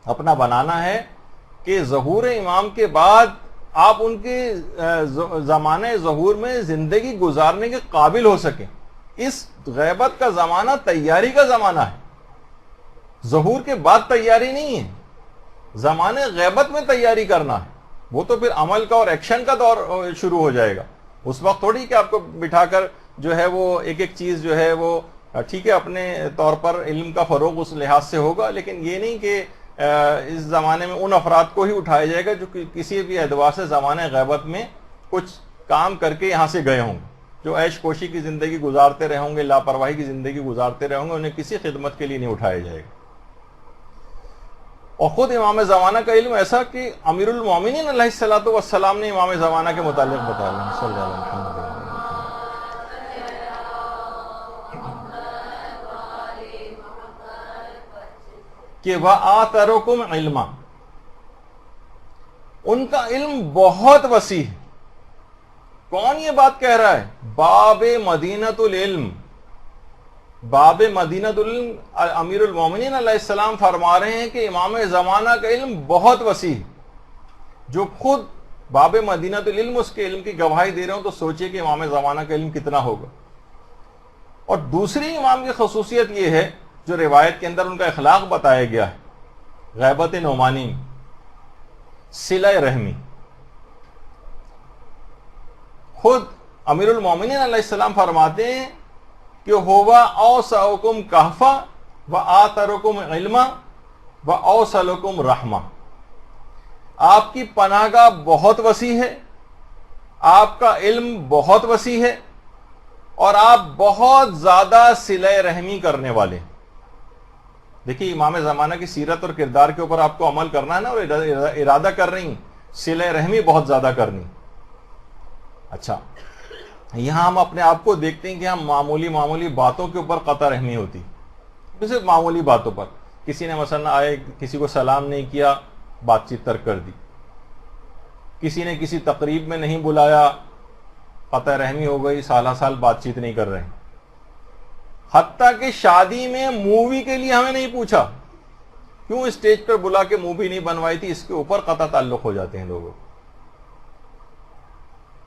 اپنا بنانا ہے کہ ظہور امام کے بعد آپ ان کے زمانے ظہور میں زندگی گزارنے کے قابل ہو سکیں۔ اس غیبت کا زمانہ تیاری کا زمانہ ہے، ظہور کے بعد تیاری نہیں ہے، زمانے غیبت میں تیاری کرنا ہے۔ وہ تو پھر عمل کا اور ایکشن کا دور شروع ہو جائے گا۔ اس وقت تھوڑی کہ آپ کو بٹھا کر جو ہے وہ ایک ایک چیز جو ہے وہ ٹھیک ہے اپنے طور پر علم کا فروغ اس لحاظ سے ہوگا، لیکن یہ نہیں کہ اس زمانے میں ان افراد کو ہی اٹھایا جائے گا جو کسی بھی اعتبار سے زمانے غیبت میں کچھ کام کر کے یہاں سے گئے ہوں گے، جو عیش کوشی کی زندگی گزارتے رہے ہوں گے، لاپرواہی کی زندگی گزارتے رہے ہوں گے، انہیں کسی خدمت کے لیے نہیں اٹھایا جائے گا۔ اور خود امام زمانہ کا علم ایسا کہ امیر المومنین علیہ الصلوۃ والسلام نے امام زمانہ کے متعلق بتایا، صلی اللہ علیہ وسلم، کہ وَآتَرُكُمْ عِلْمًا، ان کا علم بہت وسیع ہے۔ کون یہ بات کہہ رہا ہے؟ باب مدینۃ العلم، باب مدینۃ العلم امیر المومنین علیہ السلام فرما رہے ہیں کہ امام زمانہ کا علم بہت وسیع ہے۔ جو خود باب مدینۃ العلم اس کے علم کی گواہی دے رہے ہوں تو سوچئے کہ امام زمانہ کا علم کتنا ہوگا۔ اور دوسری امام کی خصوصیت یہ ہے جو روایت کے اندر ان کا اخلاق بتایا گیا ہے، غیبت نعمانی، صلہ رحمی۔ خود امیر المومنین علیہ السلام فرماتے ہیں کہ ہوا اوسعکم کہفا وآترکم علما واوصلکم رحمہ، آپ کی پناہ گاہ بہت وسیع ہے، آپ کا علم بہت وسیع ہے، اور آپ بہت زیادہ صلہ رحمی کرنے والے ہیں۔ دیکھیے، امام زمانہ کی سیرت اور کردار کے اوپر آپ کو عمل کرنا ہے نا، اور ارادہ کر رہی ہیں صلہ رحمی بہت زیادہ کرنی۔ اچھا، یہاں ہم اپنے آپ کو دیکھتے ہیں کہ ہم معمولی باتوں کے اوپر قطع رحمی ہوتی، صرف معمولی باتوں پر۔ کسی نے مثلا آئے، کسی کو سلام نہیں کیا، بات چیت ترک کر دی، کسی نے کسی تقریب میں نہیں بلایا، قطع رحمی ہو گئی، سالہ سال بات چیت نہیں کر رہے۔ حتیٰ کہ شادی میں مووی کے لیے ہمیں نہیں پوچھا، کیوں اسٹیج پر بلا کے مووی نہیں بنوائی تھی، اس کے اوپر قطع تعلق ہو جاتے ہیں لوگوں۔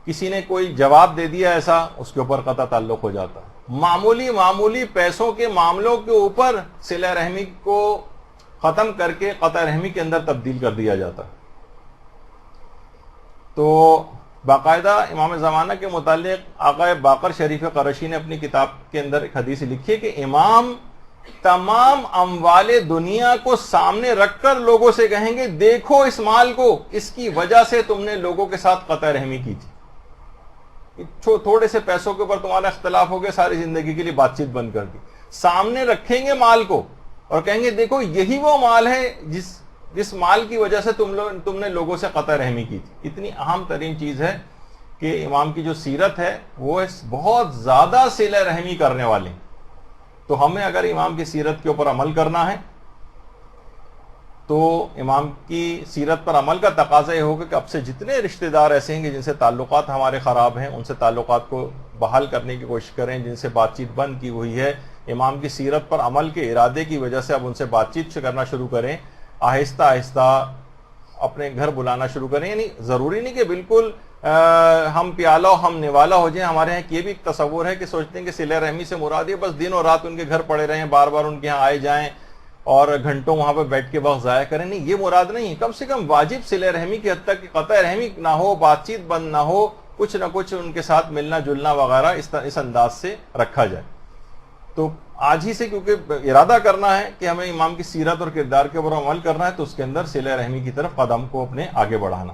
کسی نے کوئی جواب دے دیا ایسا، اس کے اوپر قطع تعلق ہو جاتا۔ معمولی پیسوں کے معاملوں کے اوپر صلہ رحمی کو ختم کر کے قطع رحمی کے اندر تبدیل کر دیا جاتا۔ تو باقاعدہ امام زمانہ کے متعلق آقا باقر شریف قرشی نے اپنی کتاب کے اندر ایک حدیث لکھی ہے کہ امام تمام اموال دنیا کو سامنے رکھ کر لوگوں سے کہیں گے، دیکھو اس مال کو، اس کی وجہ سے تم نے لوگوں کے ساتھ قطع رحمی کی تھی، تھوڑے سے پیسوں کے اوپر تمہارا اختلاف ہو گیا، ساری زندگی کے لیے بات چیت بند کر دی۔ سامنے رکھیں گے مال کو اور کہیں گے دیکھو یہی وہ مال ہے جس مال کی وجہ سے تم نے لوگوں سے قطع رحمی کی تھی. اتنی اہم ترین چیز ہے کہ امام کی جو سیرت ہے وہ بہت زیادہ صلہ رحمی کرنے والے ہیں. تو ہمیں اگر امام کی سیرت کے اوپر عمل کرنا ہے تو امام کی سیرت پر عمل کا تقاضا یہ ہوگا کہ اب سے جتنے رشتہ دار ایسے ہیں کہ جن سے تعلقات ہمارے خراب ہیں ان سے تعلقات کو بحال کرنے کی کوشش کریں. جن سے بات چیت بند کی ہوئی ہے امام کی سیرت پر عمل کے ارادے کی وجہ سے اب ان سے بات چیت کرنا شروع کریں. آہستہ آہستہ اپنے گھر بلانا شروع کریں. یعنی ضروری نہیں کہ بالکل ہم پیالہ ہم نوالا ہو جائیں. ہمارے یہاں یہ بھی ایک تصور ہے کہ سوچتے ہیں کہ صلہ رحمی سے مراد ہے بس دن اور رات ان کے گھر پڑے رہیں, بار بار ان کے یہاں آئے جائیں اور گھنٹوں وہاں پہ بیٹھ کے وقت ضائع کریں. نہیں, یہ مراد نہیں. کم سے کم واجب صلہ رحمی کی حد تک کہ قطع رحمی نہ ہو, بات چیت بند نہ ہو, کچھ نہ کچھ ان کے ساتھ ملنا جلنا وغیرہ اس انداز سے رکھا جائے. تو آج ہی سے کیونکہ ارادہ کرنا ہے کہ ہمیں امام کی سیرت اور کردار کے اوپر عمل کرنا ہے تو اس کے اندر صلہ رحمی کی طرف قدم کو اپنے آگے بڑھانا.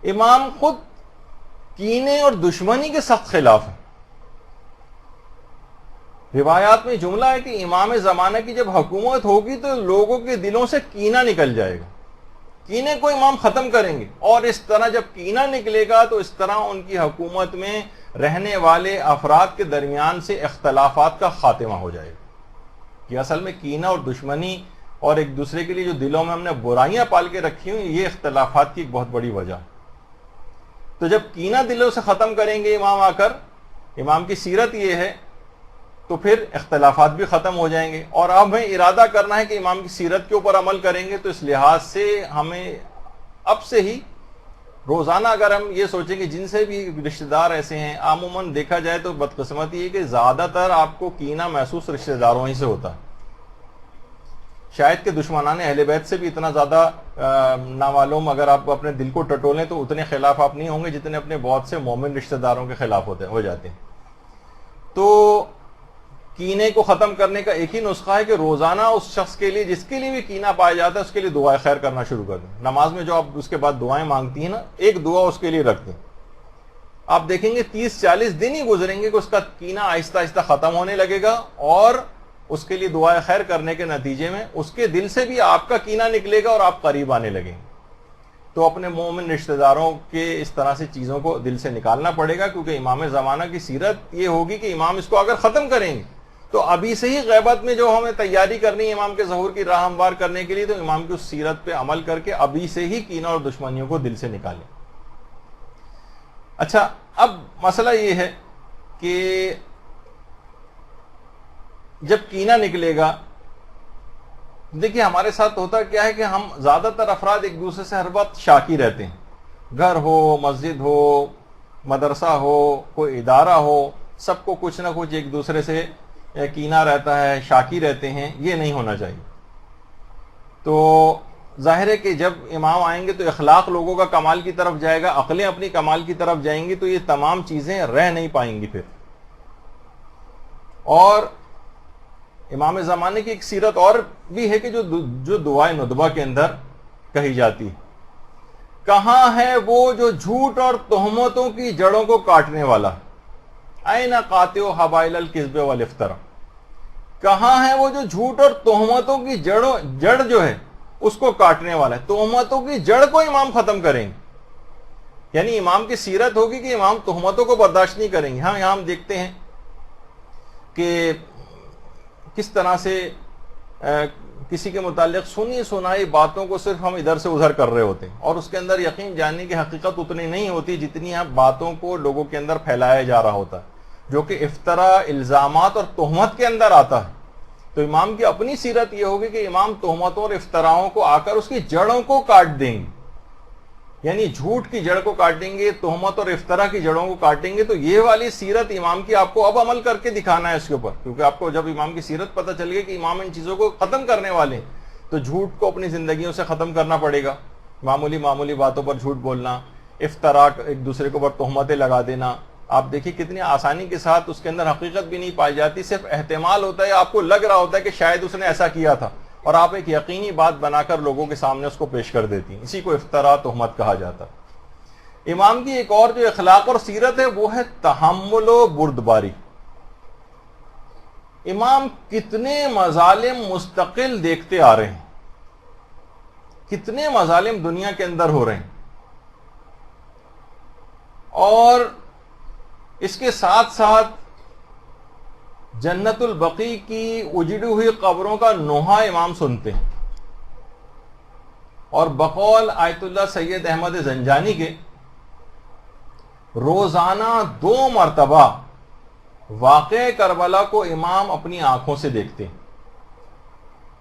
امام خود کینے اور دشمنی کے سخت خلاف ہیں. روایات میں جملہ ہے کہ امام زمانہ کی جب حکومت ہوگی تو لوگوں کے دلوں سے کینہ نکل جائے گا. کینے کو امام ختم کریں گے اور اس طرح جب کینہ نکلے گا تو اس طرح ان کی حکومت میں رہنے والے افراد کے درمیان سے اختلافات کا خاتمہ ہو جائے گا. کہ اصل میں کینہ اور دشمنی اور ایک دوسرے کے لیے جو دلوں میں ہم نے برائیاں پال کے رکھی ہوئی یہ اختلافات کی ایک بہت بڑی وجہ. تو جب کینہ دلوں سے ختم کریں گے امام آ کر, امام کی سیرت یہ ہے, تو پھر اختلافات بھی ختم ہو جائیں گے. اور اب ہمیں ارادہ کرنا ہے کہ امام کی سیرت کے اوپر عمل کریں گے تو اس لحاظ سے ہمیں اب سے ہی روزانہ اگر ہم یہ سوچیں کہ جن سے بھی رشتہ دار ایسے ہیں, عموماً دیکھا جائے تو بدقسمتی ہے کہ زیادہ تر آپ کو کینہ محسوس رشتہ داروں ہی سے ہوتا ہے. شاید کہ دشمنان اہل بیت سے بھی اتنا زیادہ نامعلوم اگر آپ اپنے دل کو ٹٹولیں تو اتنے خلاف آپ نہیں ہوں گے جتنے اپنے بہت سے مومن رشتہ داروں کے خلاف ہو جاتے ہیں. تو کینے کو ختم کرنے کا ایک ہی نسخہ ہے کہ روزانہ اس شخص کے لیے جس کے لیے بھی کینہ پایا جاتا ہے اس کے لیے دعائیں خیر کرنا شروع کر دیں. نماز میں جو آپ اس کے بعد دعائیں مانگتی ہیں نا, ایک دعا اس کے لیے رکھ دیں. آپ دیکھیں گے 30-40 دن ہی گزریں گے کہ اس کا کینہ آہستہ آہستہ ختم ہونے لگے گا اور اس کے لیے دعائیں خیر کرنے کے نتیجے میں اس کے دل سے بھی آپ کا کینہ نکلے گا اور آپ قریب آنے لگیں گے. تو اپنے مومن رشتہ داروں کے اس طرح سے چیزوں کو دل سے نکالنا پڑے گا کیونکہ امام زمانہ کی سیرت یہ ہوگی کہ امام اس کو اگر ختم کریں گے تو ابھی سے ہی غیبت میں جو ہمیں تیاری کرنی ہے امام کے ظہور کی راہ ہموار کرنے کے لیے تو امام کی اس سیرت پہ عمل کر کے ابھی سے ہی کینہ اور دشمنیوں کو دل سے نکالیں. اچھا, اب مسئلہ یہ ہے کہ جب کینہ نکلے گا, دیکھیے ہمارے ساتھ ہوتا کیا ہے کہ ہم زیادہ تر افراد ایک دوسرے سے ہر وقت شاکی رہتے ہیں. گھر ہو, مسجد ہو, مدرسہ ہو, کوئی ادارہ ہو, سب کو کچھ نہ کچھ ایک دوسرے سے کینہ رہتا ہے, شاکی رہتے ہیں. یہ نہیں ہونا چاہیے. تو ظاہر ہے کہ جب امام آئیں گے تو اخلاق لوگوں کا کمال کی طرف جائے گا, عقلیں اپنی کمال کی طرف جائیں گی, تو یہ تمام چیزیں رہ نہیں پائیں گی پھر. اور امام زمانے کی ایک سیرت اور بھی ہے کہ جو دعائے ندبہ کے اندر کہی جاتی ہے, کہاں ہے وہ جو جھوٹ اور تہمتوں کی جڑوں کو کاٹنے والا, اَيْنَ قَاطِعُ حَبَائِلَ الْكِذْبِ وَالْإِفْتِرَاءِ. کہاں ہے وہ جو جھوٹ اور تہمتوں کی جڑ جو ہے اس کو کاٹنے والا ہے. تہمتوں کی جڑ کو امام ختم کریں گے. یعنی امام کی سیرت ہوگی کہ امام تہمتوں کو برداشت نہیں کریں گے. ہاں, یہاں ہم دیکھتے ہیں کہ کس طرح سے کسی کے متعلق سنی سنائی باتوں کو صرف ہم ادھر سے ادھر کر رہے ہوتے ہیں اور اس کے اندر یقین جاننے کی حقیقت اتنی نہیں ہوتی جتنی آپ باتوں کو لوگوں کے اندر پھیلایا جا رہا ہوتا ہے, جو کہ افتراء, الزامات اور تہمت کے اندر آتا ہے. تو امام کی اپنی سیرت یہ ہوگی کہ امام تہمتوں اور افتراؤں کو آ کر اس کی جڑوں کو کاٹ دیں گے. یعنی جھوٹ کی جڑ کو کاٹیں گے, تہمت اور افطرا کی جڑوں کو کاٹیں گے. تو یہ والی سیرت امام کی آپ کو اب عمل کر کے دکھانا ہے اس کے اوپر, کیونکہ آپ کو جب امام کی سیرت پتہ چل گئی کہ امام ان چیزوں کو ختم کرنے والے ہیں تو جھوٹ کو اپنی زندگیوں سے ختم کرنا پڑے گا. معمولی باتوں پر جھوٹ بولنا, افطرا, ایک دوسرے کے اوپر تہمتیں لگا دینا, آپ دیکھیے کتنی آسانی کے ساتھ اس کے اندر حقیقت بھی نہیں پائی جاتی, صرف احتمال ہوتا ہے, آپ کو لگ رہا ہوتا ہے کہ شاید اس نے ایسا کیا تھا اور آپ ایک یقینی بات بنا کر لوگوں کے سامنے اس کو پیش کر دیتی ہیں. اسی کو افتراء, تہمت کہا جاتا. امام کی ایک اور جو اخلاق اور سیرت ہے وہ ہے تحمل و بردباری. امام کتنے مظالم مستقل دیکھتے آ رہے ہیں, کتنے مظالم دنیا کے اندر ہو رہے ہیں، اور اس کے ساتھ ساتھ جنت البقیع کی اجڑی ہوئی قبروں کا نوحہ امام سنتے ہیں، اور بقول آیت اللہ سید احمد زنجانی کے روزانہ 2 مرتبہ واقعہ کربلا کو امام اپنی آنکھوں سے دیکھتے ہیں۔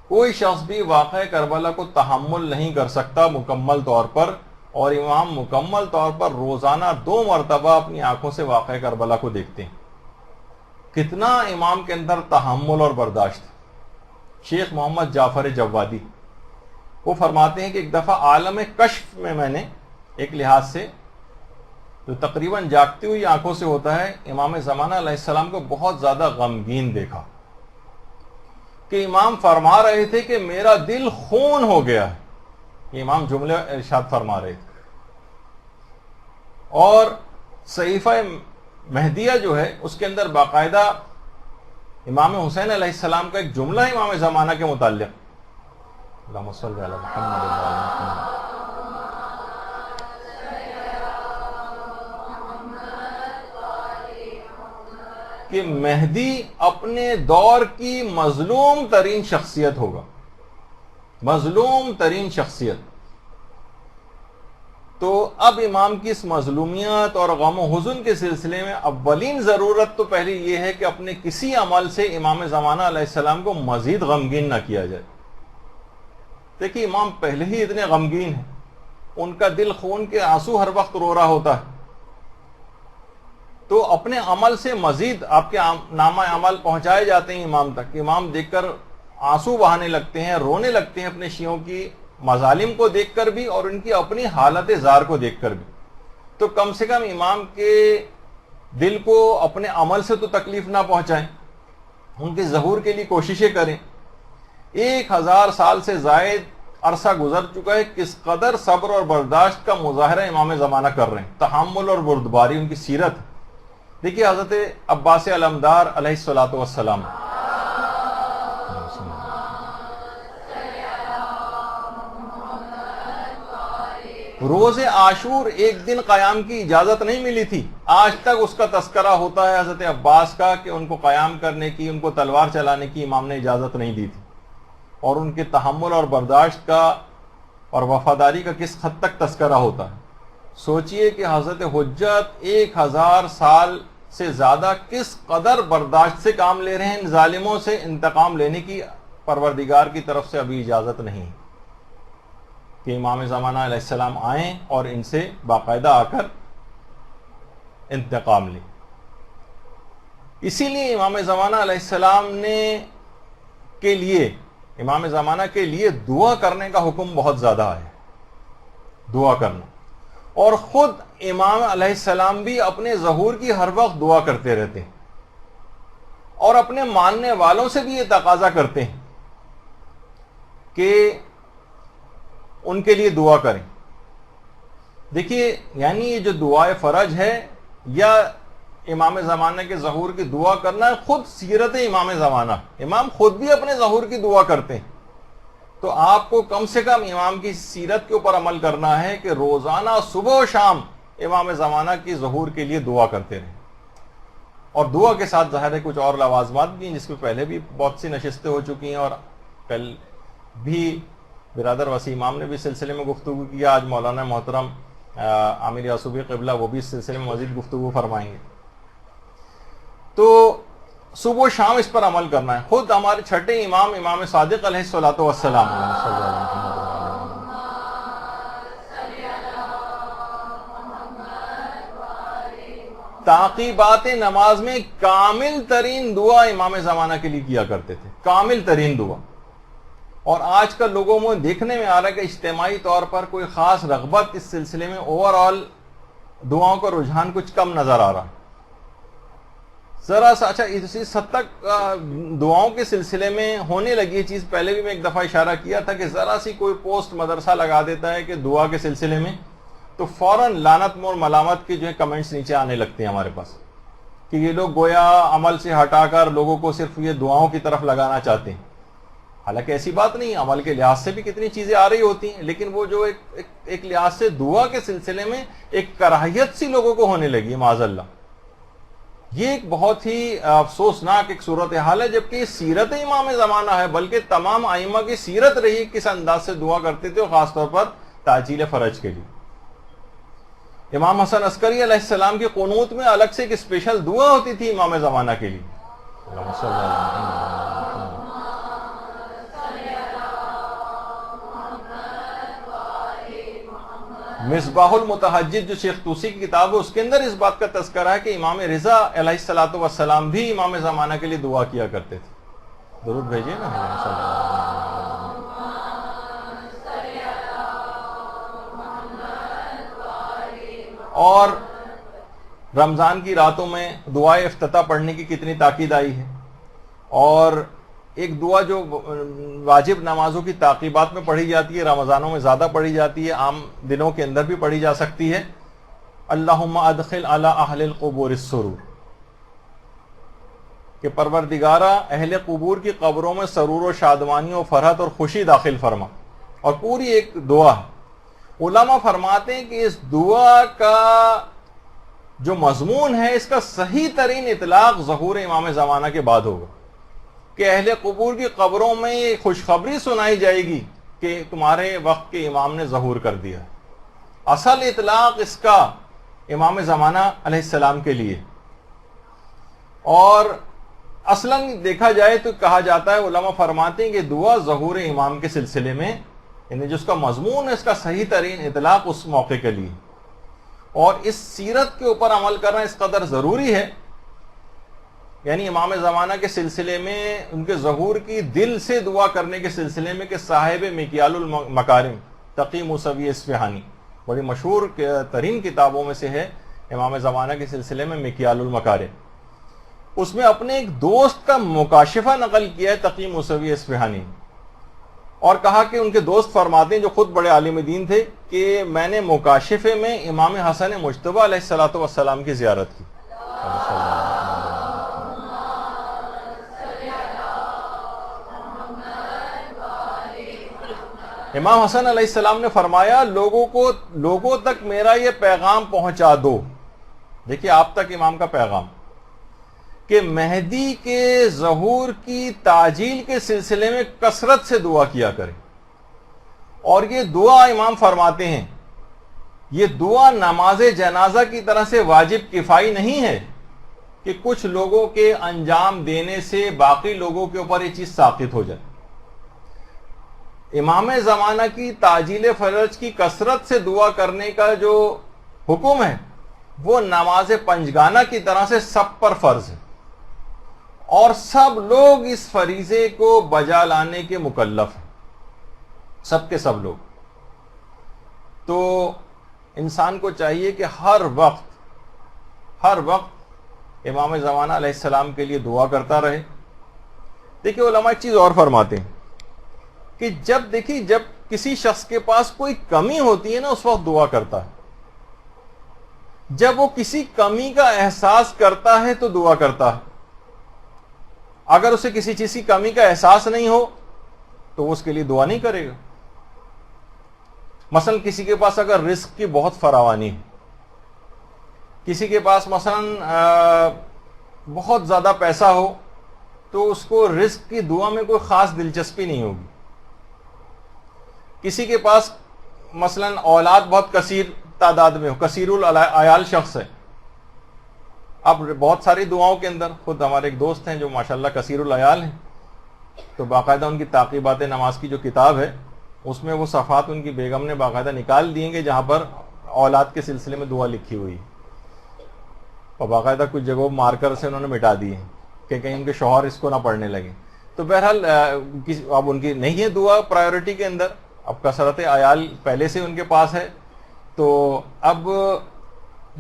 کوئی شخص بھی واقعہ کربلا کو تحمل نہیں کر سکتا مکمل طور پر، اور امام مکمل طور پر روزانہ 2 مرتبہ اپنی آنکھوں سے واقعہ کربلا کو دیکھتے ہیں۔ کتنا امام کے اندر تحمل اور برداشت۔ شیخ محمد جعفر جوادی وہ فرماتے ہیں کہ ایک دفعہ عالم کشف میں نے ایک لحاظ سے جو تقریباً جاگتی ہوئی آنکھوں سے ہوتا ہے، امام زمانہ علیہ السلام کو بہت زیادہ غمگین دیکھا کہ امام فرما رہے تھے کہ میرا دل خون ہو گیا ہے، یہ امام جملے ارشاد فرما رہے تھے، اور صحیفہ مہدیہ جو ہے اس کے اندر باقاعدہ امام حسین علیہ السلام کا ایک جملہ ہے امام زمانہ کے متعلق، اللہم صلی علی محمد و علی محمد، کہ مہدی اپنے دور کی مظلوم ترین شخصیت ہوگا، مظلوم ترین شخصیت۔ تو اب امام کی اس مظلومیت اور غم و حزن کے سلسلے میں اولین ضرورت تو پہلی یہ ہے کہ اپنے کسی عمل سے امام زمانہ علیہ السلام کو مزید غمگین نہ کیا جائے۔ دیکھیے امام پہلے ہی اتنے غمگین ہیں، ان کا دل خون کے آنسو ہر وقت رو رہا ہوتا ہے، تو اپنے عمل سے مزید آپ کے نامہ عمل پہنچائے جاتے ہیں امام تک، امام دیکھ کر آنسو بہانے لگتے ہیں، رونے لگتے ہیں اپنے شیعوں کی مظالم کو دیکھ کر بھی اور ان کی اپنی حالت زار کو دیکھ کر بھی۔ تو کم سے کم امام کے دل کو اپنے عمل سے تو تکلیف نہ پہنچائیں، ان کے ظہور کے لیے کوششیں کریں۔ 1000 سال سے زائد عرصہ گزر چکا ہے، کس قدر صبر اور برداشت کا مظاہرہ امام زمانہ کر رہے ہیں، تحمل اور بردباری ان کی سیرت۔ دیکھیے حضرت عباس علمدار علیہ الصلوۃ والسلام، روز عاشور ایک دن قیام کی اجازت نہیں ملی تھی، آج تک اس کا تذکرہ ہوتا ہے حضرت عباس کا کہ ان کو قیام کرنے کی، ان کو تلوار چلانے کی امام نے اجازت نہیں دی تھی، اور ان کے تحمل اور برداشت کا اور وفاداری کا کس حد تک تذکرہ ہوتا ہے۔ سوچئے کہ حضرت حجت 1000 سال سے زیادہ کس قدر برداشت سے کام لے رہے ہیں، ان ظالموں سے انتقام لینے کی پروردگار کی طرف سے ابھی اجازت نہیں کہ امام زمانہ علیہ السلام آئیں اور ان سے باقاعدہ آ کر انتقام لیں۔ اسی لیے امام زمانہ علیہ السلام کے لیے امام زمانہ کے لیے دعا کرنے کا حکم بہت زیادہ ہے، دعا کرنا، اور خود امام علیہ السلام بھی اپنے ظہور کی ہر وقت دعا کرتے رہتے ہیں، اور اپنے ماننے والوں سے بھی یہ تقاضا کرتے ہیں کہ ان کے لیے دعا کریں۔ دیکھیے یعنی یہ جو دعائے فرج ہے یا امام زمانہ کے ظہور کی دعا کرنا خود سیرت امام زمانہ، امام خود بھی اپنے ظہور کی دعا کرتے ہیں، تو آپ کو کم سے کم امام کی سیرت کے اوپر عمل کرنا ہے کہ روزانہ صبح و شام امام زمانہ کی ظہور کے لیے دعا کرتے رہیں، اور دعا کے ساتھ ظاہر ہے کچھ اور لوازمات بھی ہیں جس میں پہلے بھی بہت سی نشستیں ہو چکی ہیں، اور کل بھی برادر وسیع امام نے بھی اس سلسلے میں گفتگو کیا، آج مولانا محترم عامر یعصوبی قبلہ وہ بھی اس سلسلے میں مزید گفتگو فرمائیں گے۔ تو صبح و شام اس پر عمل کرنا ہے۔ خود ہمارے چھٹے امام امام صادق علیہ الصلوۃ والسلام تعقیبات نماز میں کامل ترین دعا امام زمانہ کے لیے کیا کرتے تھے، کامل ترین دعا۔ اور آج کل لوگوں میں دیکھنے میں آ رہا ہے کہ اجتماعی طور پر کوئی خاص رغبت اس سلسلے میں، اوور آل دعاؤں کا رجحان کچھ کم نظر آ رہا ہے۔ ذرا سا اچھا اس حد تک دعاؤں کے سلسلے میں ہونے لگی چیز، پہلے بھی میں ایک دفعہ اشارہ کیا تھا کہ ذرا سی کوئی پوسٹ مدرسہ لگا دیتا ہے کہ دعا کے سلسلے میں، تو فوراً لعنت اور ملامت کے جو ہے کمنٹس نیچے آنے لگتے ہیں ہمارے پاس، کہ یہ لوگ گویا عمل سے ہٹا کر لوگوں کو صرف یہ دعاؤں کی طرف لگانا چاہتے ہیں۔ حالانکہ ایسی بات نہیں، عمل کے لحاظ سے بھی کتنی چیزیں آ رہی ہوتی ہیں، لیکن وہ جو ایک لحاظ سے دعا کے سلسلے میں ایک کراہیت سی لوگوں کو ہونے لگی ہے معاذ اللہ. یہ ایک بہت ہی افسوسناک ایک صورتحال ہے، جبکہ یہ سیرت امام زمانہ ہے، بلکہ تمام ائمہ کی سیرت رہی کس انداز سے دعا کرتے تھے، اور خاص طور پر تعجیل فرج کے لیے. امام حسن عسکری علیہ السلام کی قنوت میں الگ سے ایک اسپیشل دعا ہوتی تھی امام زمانہ کے لیے. اللہم صلی اللہ علیہ وسلم. مصباح المتحجد جو شیخ طوسی کی کتاب ہے، اس کے اندر اس بات کا تذکرہ ہے کہ امام رضا علیہ الصلوۃ والسلام بھی امام زمانہ کے لیے دعا کیا کرتے تھے. درود بھیجیے نا. اور رمضان کی راتوں میں دعائے افتتاح پڑھنے کی کتنی تاکید آئی ہے، اور ایک دعا جو واجب نمازوں کی تعقیبات میں پڑھی جاتی ہے، رمضانوں میں زیادہ پڑھی جاتی ہے، عام دنوں کے اندر بھی پڑھی جا سکتی ہے. اللہم ادخل علی اہل القبور السرور، کہ پروردگارہ اہل قبور کی قبروں میں سرور و شادمانی و فرحت اور خوشی داخل فرما. اور پوری ایک دعا ہے. علماء فرماتے ہیں کہ اس دعا کا جو مضمون ہے، اس کا صحیح ترین اطلاق ظہور امام زمانہ کے بعد ہوگا، کہ اہل قبور کی قبروں میں یہ خوشخبری سنائی جائے گی کہ تمہارے وقت کے امام نے ظہور کر دیا. اصل اطلاق اس کا امام زمانہ علیہ السلام کے لیے. اور اصلاً دیکھا جائے تو کہا جاتا ہے، علماء فرماتے ہیں کہ دعا ظہور امام کے سلسلے میں، یعنی جس کا مضمون ہے، اس کا صحیح ترین اطلاق اس موقع کے لیے. اور اس سیرت کے اوپر عمل کرنا اس قدر ضروری ہے، یعنی امام زمانہ کے سلسلے میں ان کے ظہور کی دل سے دعا کرنے کے سلسلے میں، کہ صاحب مکیال المکارم تقی موسوی اصفہانی، بڑی مشہور ترین کتابوں میں سے ہے امام زمانہ کے سلسلے میں مکیال المکارم. اس میں اپنے ایک دوست کا مکاشفہ نقل کیا ہے تقی موسوی اصفہانی، اور کہا کہ ان کے دوست فرماتے ہیں، جو خود بڑے عالم دین تھے، کہ میں نے مکاشفے میں امام حسن مجتبی علیہ الصلوۃ والسلام کی زیارت کی. امام حسن علیہ السلام نے فرمایا، لوگوں تک میرا یہ پیغام پہنچا دو. دیکھیے آپ تک امام کا پیغام، کہ مہدی کے ظہور کی تعجیل کے سلسلے میں کثرت سے دعا کیا کریں. اور یہ دعا امام فرماتے ہیں، یہ دعا نماز جنازہ کی طرح سے واجب کفائی نہیں ہے کہ کچھ لوگوں کے انجام دینے سے باقی لوگوں کے اوپر یہ چیز ساقط ہو جائے. امام زمانہ کی تعجیل فرج کی کثرت سے دعا کرنے کا جو حکم ہے، وہ نماز پنجگانہ کی طرح سے سب پر فرض ہے، اور سب لوگ اس فریضے کو بجا لانے کے مکلف ہیں، سب کے سب لوگ. تو انسان کو چاہیے کہ ہر وقت امام زمانہ علیہ السلام کے لیے دعا کرتا رہے. دیکھیے علماء ایک چیز اور فرماتے ہیں کہ جب کسی شخص کے پاس کوئی کمی ہوتی ہے نا، اس وقت دعا کرتا ہے. جب وہ کسی کمی کا احساس کرتا ہے تو دعا کرتا ہے. اگر اسے کسی چیز کی کمی کا احساس نہیں ہو تو وہ اس کے لیے دعا نہیں کرے گا. مثلا کسی کے پاس اگر رزق کی بہت فراوانی ہے، کسی کے پاس مثلا بہت زیادہ پیسہ ہو، تو اس کو رزق کی دعا میں کوئی خاص دلچسپی نہیں ہوگی. کسی کے پاس مثلا اولاد بہت کثیر تعداد میں ہو، کثیر العیال شخص ہے. اب بہت ساری دعاؤں کے اندر، خود ہمارے ایک دوست ہیں جو ماشاءاللہ کثیر العیال ہیں، تو باقاعدہ ان کی تعقیبات نماز کی جو کتاب ہے، اس میں وہ صفحات ان کی بیگم نے باقاعدہ نکال دیے گے جہاں پر اولاد کے سلسلے میں دعا لکھی ہوئی، اور باقاعدہ کچھ جگہوں مارکر سے انہوں نے مٹا دی ہیں کہ کہیں ان کے شوہر اس کو نہ پڑھنے لگے. تو بہرحال اب ان کی نہیں ہے دعا پرائیورٹی کے اندر، اب کثرت عیال پہلے سے ان کے پاس ہے. تو اب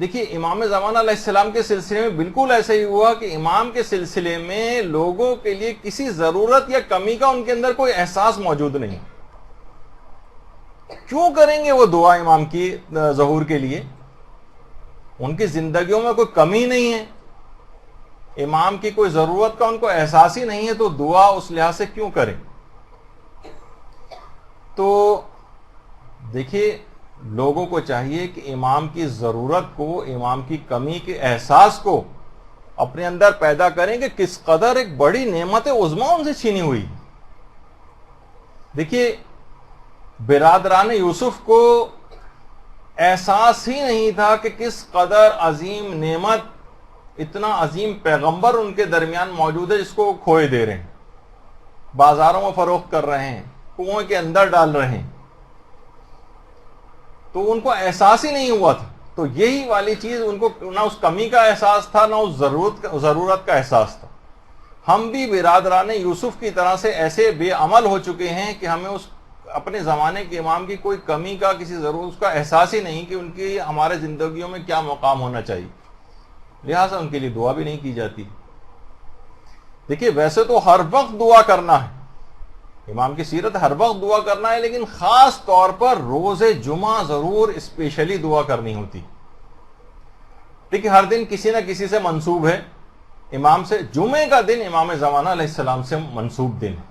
دیکھیے امام زمانہ علیہ السلام کے سلسلے میں بالکل ایسا ہی ہوا کہ امام کے سلسلے میں لوگوں کے لیے کسی ضرورت یا کمی کا ان کے اندر کوئی احساس موجود نہیں. کیوں کریں گے وہ دعا امام کی ظہور کے لیے؟ ان کی زندگیوں میں کوئی کمی نہیں ہے، امام کی کوئی ضرورت کا ان کو احساس ہی نہیں ہے، تو دعا اس لحاظ سے کیوں کریں؟ تو دیکھیے لوگوں کو چاہیے کہ امام کی ضرورت کو، امام کی کمی کے احساس کو اپنے اندر پیدا کریں کہ کس قدر ایک بڑی نعمت عظمیٰ ان سے چھینی ہوئی. دیکھیے برادران یوسف کو احساس ہی نہیں تھا کہ کس قدر عظیم نعمت، اتنا عظیم پیغمبر ان کے درمیان موجود ہے جس کو کھوئے دے رہے ہیں، بازاروں میں فروخت کر رہے ہیں، کنویں کے اندر ڈال رہے ہیں. تو ان کو احساس ہی نہیں ہوا تھا. تو یہی والی چیز ان کو نہ اس کمی کا احساس تھا، نہ اس ضرورت کا احساس تھا. ہم بھی برادران یوسف کی طرح سے ایسے بے عمل ہو چکے ہیں کہ ہمیں اس اپنے زمانے کے امام کی کوئی کمی کا، کسی ضرورت اس کا احساس ہی نہیں کہ ان کی ہمارے زندگیوں میں کیا مقام ہونا چاہیے، لہٰذا ان کے لیے دعا بھی نہیں کی جاتی. دیکھیے ویسے تو ہر وقت دعا کرنا ہے، امام کی سیرت ہر وقت دعا کرنا ہے، لیکن خاص طور پر روز جمعہ ضرور اسپیشلی دعا کرنی ہوتی. دیکھیے ہر دن کسی نہ کسی سے منسوب ہے امام سے. جمعے کا دن امام زمانہ علیہ السلام سے منسوب دن ہے.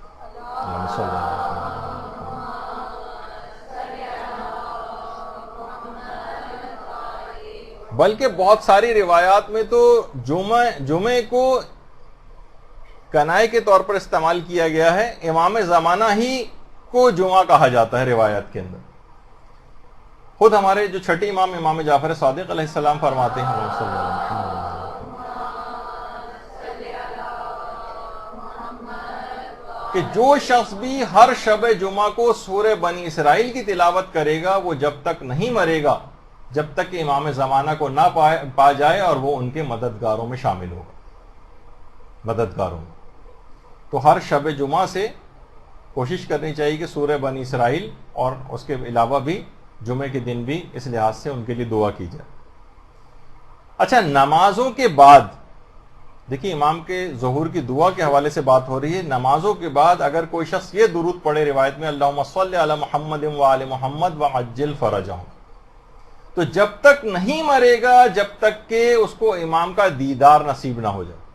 بلکہ بہت ساری روایات میں تو جمعے کو کنائے کے طور پر استعمال کیا گیا ہے. امام زمانہ ہی کو جمعہ کہا جاتا ہے روایات کے اندر. خود ہمارے جو چھٹے امام، امام جعفر صادق علیہ السلام فرماتے ہیں کہ جو شخص بھی ہر شب جمعہ کو سورہ بنی اسرائیل کی تلاوت کرے گا وہ جب تک نہیں مرے گا جب تک کہ امام زمانہ کو نہ پا جائے اور وہ ان کے مددگاروں میں شامل ہوگا. مددگاروں میں تو ہر شب جمعہ سے کوشش کرنی چاہیے کہ سورہ بنی اسرائیل اور اس کے علاوہ بھی جمعے کے دن بھی اس لحاظ سے ان کے لیے دعا کی جائے. اچھا نمازوں کے بعد دیکھیے امام کے ظہور کی دعا کے حوالے سے بات ہو رہی ہے. نمازوں کے بعد اگر کوئی شخص یہ درود پڑھے روایت میں اللہم صلی علی محمد وآل محمد وعجل فرجہم، تو جب تک نہیں مرے گا جب تک کہ اس کو امام کا دیدار نصیب نہ ہو جائے.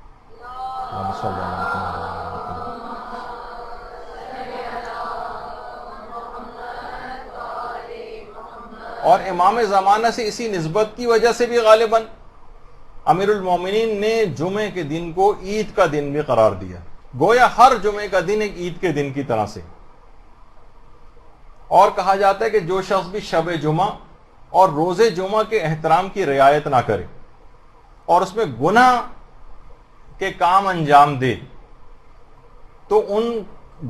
اور امام زمانہ سے اسی نسبت کی وجہ سے بھی غالباً امیر المومنین نے جمعے کے دن کو عید کا دن بھی قرار دیا، گویا ہر جمعے کا دن ایک عید کے دن کی طرح سے. اور کہا جاتا ہے کہ جو شخص بھی شب جمعہ اور روز جمعہ کے احترام کی رعایت نہ کرے اور اس میں گناہ کے کام انجام دے تو ان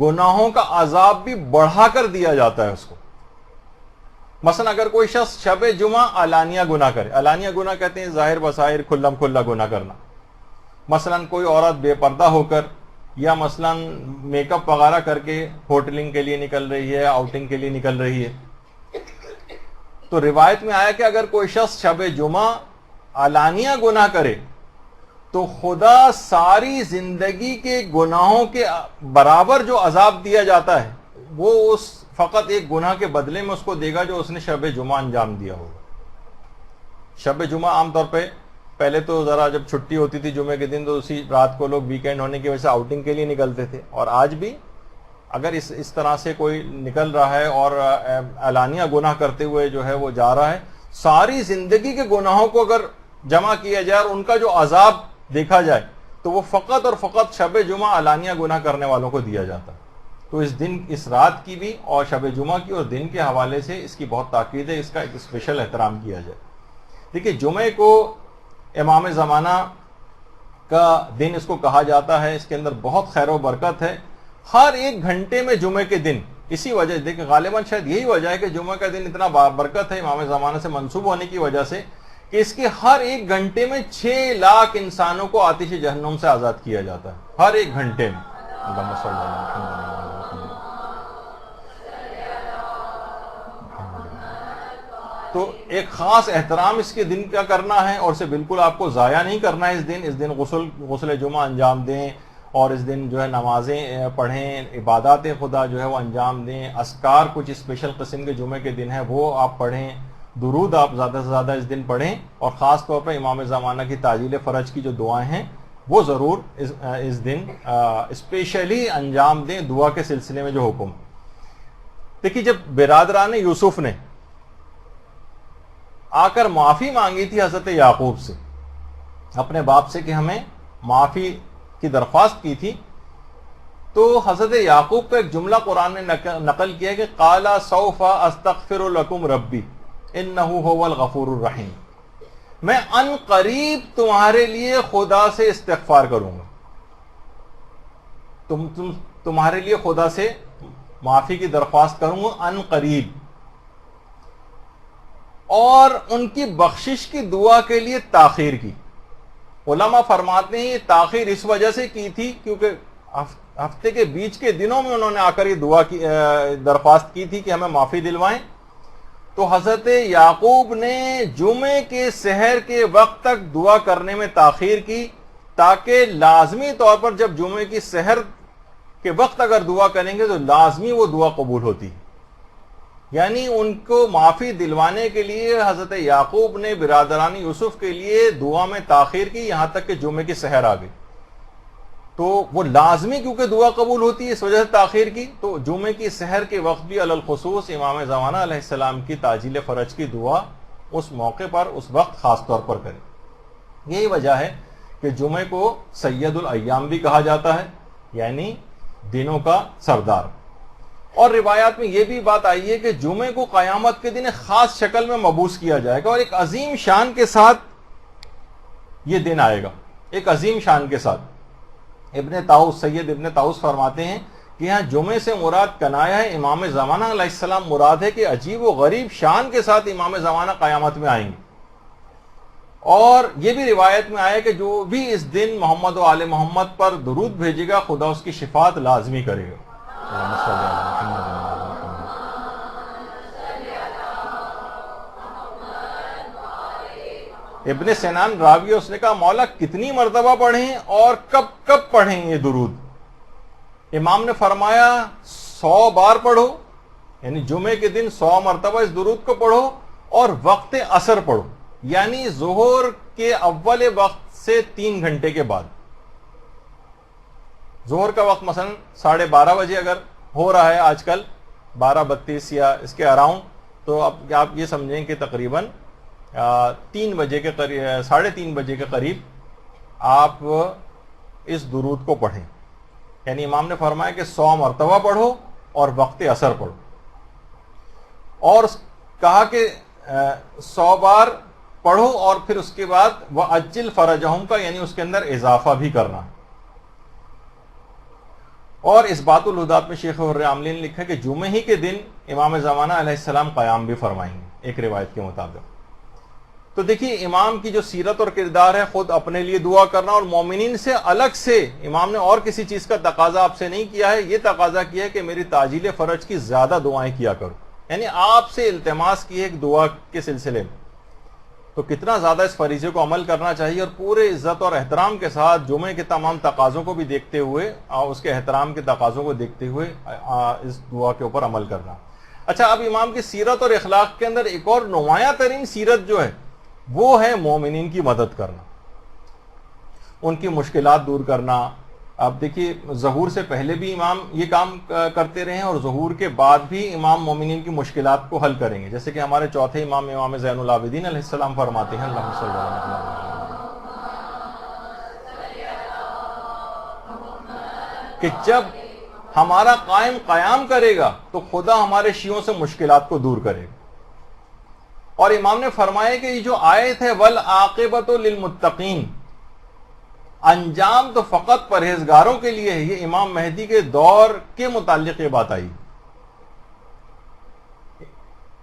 گناہوں کا عذاب بھی بڑھا کر دیا جاتا ہے اس کو. مثلا اگر کوئی شخص شب جمعہ علانیہ گناہ کرے، علانیہ گناہ کہتے ہیں ظاہر بظاہر کھلم کھلا گناہ کرنا. مثلا کوئی عورت بے پردہ ہو کر یا مثلا میک اپ وغیرہ کر کے ہوٹلنگ کے لیے نکل رہی ہے، آؤٹنگ کے لیے نکل رہی ہے، تو روایت میں آیا کہ اگر کوئی شخص شب جمعہ علانیہ گناہ کرے تو خدا ساری زندگی کے گناہوں کے برابر جو عذاب دیا جاتا ہے وہ اس فقط ایک گناہ کے بدلے میں اس کو دے گا جو اس نے شب جمعہ انجام دیا ہوگا. شب جمعہ عام طور پہ پہلے تو ذرا جب چھٹی ہوتی تھی جمعے کے دن تو اسی رات کو لوگ ویکینڈ ہونے کی وجہ سے آؤٹنگ کے لیے نکلتے تھے، اور آج بھی اگر اس طرح سے کوئی نکل رہا ہے اور علانیہ گناہ کرتے ہوئے جو ہے وہ جا رہا ہے، ساری زندگی کے گناہوں کو اگر جمع کیا جائے اور ان کا جو عذاب دیکھا جائے تو وہ فقط اور فقط شب جمعہ علانیہ گناہ کرنے والوں کو دیا جاتا ہے. تو اس دن، اس رات کی بھی اور شب جمعہ کی اور دن کے حوالے سے اس کی بہت تاکید ہے، اس کا ایک اسپیشل احترام کیا جائے. دیکھیے جمعے کو امام زمانہ کا دن اس کو کہا جاتا ہے، اس کے اندر بہت خیر و برکت ہے. ہر ایک گھنٹے میں جمعے کے دن، اسی وجہ دیکھیں غالباً شاید یہی وجہ ہے کہ جمعہ کا دن اتنا برکت ہے امام زمانہ سے منسوب ہونے کی وجہ سے کہ اس کے ہر ایک گھنٹے میں 6 لاکھ انسانوں کو آتش جہنم سے آزاد کیا جاتا ہے، ہر ایک گھنٹے میں. اللہم صلی اللہ علیہ وسلم. تو ایک خاص احترام اس کے دن کا کرنا ہے اور اسے بالکل آپ کو ضائع نہیں کرنا ہے. اس دن غسل جمعہ انجام دیں اور اس دن جو ہے نمازیں پڑھیں، عبادات خدا جو ہے وہ انجام دیں، اذکار کچھ اسپیشل قسم کے جمعے کے دن ہیں وہ آپ پڑھیں، درود آپ زیادہ سے زیادہ اس دن پڑھیں، اور خاص طور پر امام زمانہ کی تعجیل فرج کی جو دعائیں ہیں وہ ضرور اس دن اسپیشلی انجام دیں دعا کے سلسلے میں جو حکم. دیکھیے جب برادران یوسف نے آ کر معافی مانگی تھی حضرت یعقوب سے، اپنے باپ سے کہ ہمیں معافی کی درخواست کی تھی، تو حضرت یعقوب کا ایک جملہ قرآن نے نقل کیا کہ قال سوف استغفر لکم ربی انہ هو الغفور الرحیم، میں ان قریب تمہارے لیے خدا سے استغفار کروں گا، تمہارے لیے خدا سے معافی کی درخواست کروں گا ان قریب. اور ان کی بخشش کی دعا کے لیے تاخیر کی. علماء فرماتے ہیں یہ تاخیر اس وجہ سے کی تھی کیونکہ ہفتے کے بیچ کے دنوں میں انہوں نے آ کر یہ دعا کی درخواست کی تھی کہ ہمیں معافی دلوائیں. تو حضرت یعقوب نے جمعے کے سحر کے وقت تک دعا کرنے میں تاخیر کی تاکہ لازمی طور پر جب جمعے کی سحر کے وقت اگر دعا کریں گے تو لازمی وہ دعا قبول ہوتی. یعنی ان کو معافی دلوانے کے لیے حضرت یعقوب نے برادران یوسف کے لیے دعا میں تاخیر کی یہاں تک کہ جمعے کی سحر آ گئی. تو وہ لازمی کیونکہ دعا قبول ہوتی ہے اس وجہ سے تاخیر کی. تو جمعے کی سحر کے وقت بھی علی الخصوص امام زمانہ علیہ السلام کی تعجیل فرج کی دعا اس موقع پر اس وقت خاص طور پر کریں. یہی وجہ ہے کہ جمعے کو سید الایام بھی کہا جاتا ہے، یعنی دنوں کا سردار. اور روایات میں یہ بھی بات آئی ہے کہ جمعے کو قیامت کے دن ایک خاص شکل میں مبعوث کیا جائے گا اور ایک عظیم شان کے ساتھ یہ دن آئے گا، ایک عظیم شان کے ساتھ. سید ابن طاؤس فرماتے ہیں کہ یہاں جمعے سے مراد کنایا ہے امام زمانہ علیہ السلام مراد ہے کہ عجیب و غریب شان کے ساتھ امام زمانہ قیامت میں آئیں گے. اور یہ بھی روایت میں آیا کہ جو بھی اس دن محمد و آل محمد پر درود بھیجے گا خدا اس کی شفاعت لازمی کرے گا. ابن سنان راوی اس نے کہا مولا کتنی مرتبہ پڑھیں اور کب کب پڑھیں یہ درود؟ امام نے فرمایا 100 بار پڑھو، یعنی جمعے کے دن 100 مرتبہ اس درود کو پڑھو اور وقت عصر پڑھو، یعنی ظہر کے اول وقت سے 3 گھنٹے کے بعد. ظہر کا وقت مثلا 12:30 بجے اگر ہو رہا ہے آج کل 12:32 یا اس کے اراؤنڈ، تو اب آپ یہ سمجھیں کہ تقریباً 3 بجے کے قریب 3:30 بجے کے قریب آپ اس درود کو پڑھیں. یعنی امام نے فرمایا کہ 100 مرتبہ پڑھو اور وقت عصر پڑھو، اور کہا کہ 100 بار پڑھو اور پھر اس کے بعد وَأَجِّلْ فَرَجَهُمْ کا یعنی اس کے اندر اضافہ بھی کرنا. اور اس بات الہدات میں شیخ حر عاملی نے لکھا کہ جمعے ہی کے دن امام زمانہ علیہ السلام قیام بھی فرمائیں گے ایک روایت کے مطابق. تو دیکھیے امام کی جو سیرت اور کردار ہے خود اپنے لیے دعا کرنا، اور مومنین سے الگ سے امام نے اور کسی چیز کا تقاضا آپ سے نہیں کیا ہے، یہ تقاضا کیا ہے کہ میری تعجیل فرج کی زیادہ دعائیں کیا کرو، یعنی آپ سے التماس کی ہے ایک دعا کے سلسلے میں. تو کتنا زیادہ اس فریضے کو عمل کرنا چاہیے اور پورے عزت اور احترام کے ساتھ جمعے کے تمام تقاضوں کو بھی دیکھتے ہوئے اور اس کے احترام کے تقاضوں کو دیکھتے ہوئے اس دعا کے اوپر عمل کرنا. اچھا، اب امام کی سیرت اور اخلاق کے اندر ایک اور نمایاں ترین سیرت جو ہے وہ ہے مومنین کی مدد کرنا، ان کی مشکلات دور کرنا. اب دیکھیے ظہور سے پہلے بھی امام یہ کام کرتے رہے ہیں اور ظہور کے بعد بھی امام مومنین کی مشکلات کو حل کریں گے، جیسے کہ ہمارے چوتھے امام امام زین العابدین علیہ السلام فرماتے ہیں اللہم صلی اللہ علیہ وسلم کہ جب ہمارا قائم قیام کرے گا تو خدا ہمارے شیعوں سے مشکلات کو دور کرے گا. اور امام نے فرمایا کہ یہ جو آیت ہے والعاقبۃ للمتقین، انجام تو فقط پرہیزگاروں کے لیے ہے. یہ امام مہدی کے دور کے متعلق یہ بات آئی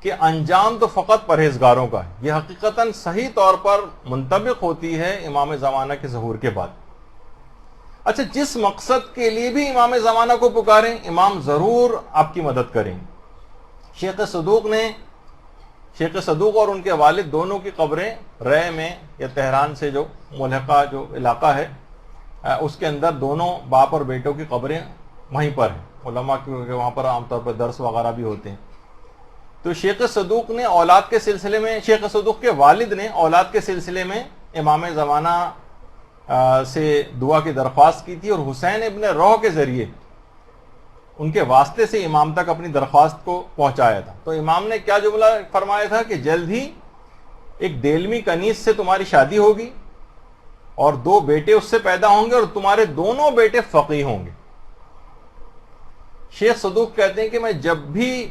کہ انجام تو فقط پرہیزگاروں کا ہے. یہ حقیقتاً صحیح طور پر منطبق ہوتی ہے امام زمانہ کے ظہور کے بعد. اچھا، جس مقصد کے لیے بھی امام زمانہ کو پکاریں امام ضرور آپ کی مدد کریں. شیخ صدوق اور ان کے والد دونوں کی قبریں رے میں یا تہران سے جو ملحقہ جو علاقہ ہے اس کے اندر دونوں باپ اور بیٹوں کی قبریں وہیں پر ہیں. علماء کی وہاں پر عام طور پر درس وغیرہ بھی ہوتے ہیں. تو شیخ صدوق نے اولاد کے سلسلے میں، شیخ صدوق کے والد نے اولاد کے سلسلے میں امام زمانہ سے دعا کی درخواست کی تھی، اور حسین ابن روح کے ذریعے ان کے واسطے سے امام تک اپنی درخواست کو پہنچایا تھا. تو امام نے کیا جملہ فرمایا تھا کہ جلد ہی ایک دیلمی کنیز سے تمہاری شادی ہوگی اور 2 بیٹے اس سے پیدا ہوں گے اور تمہارے دونوں بیٹے فقیہ ہوں گے. شیخ صدوق کہتے ہیں کہ میں جب بھی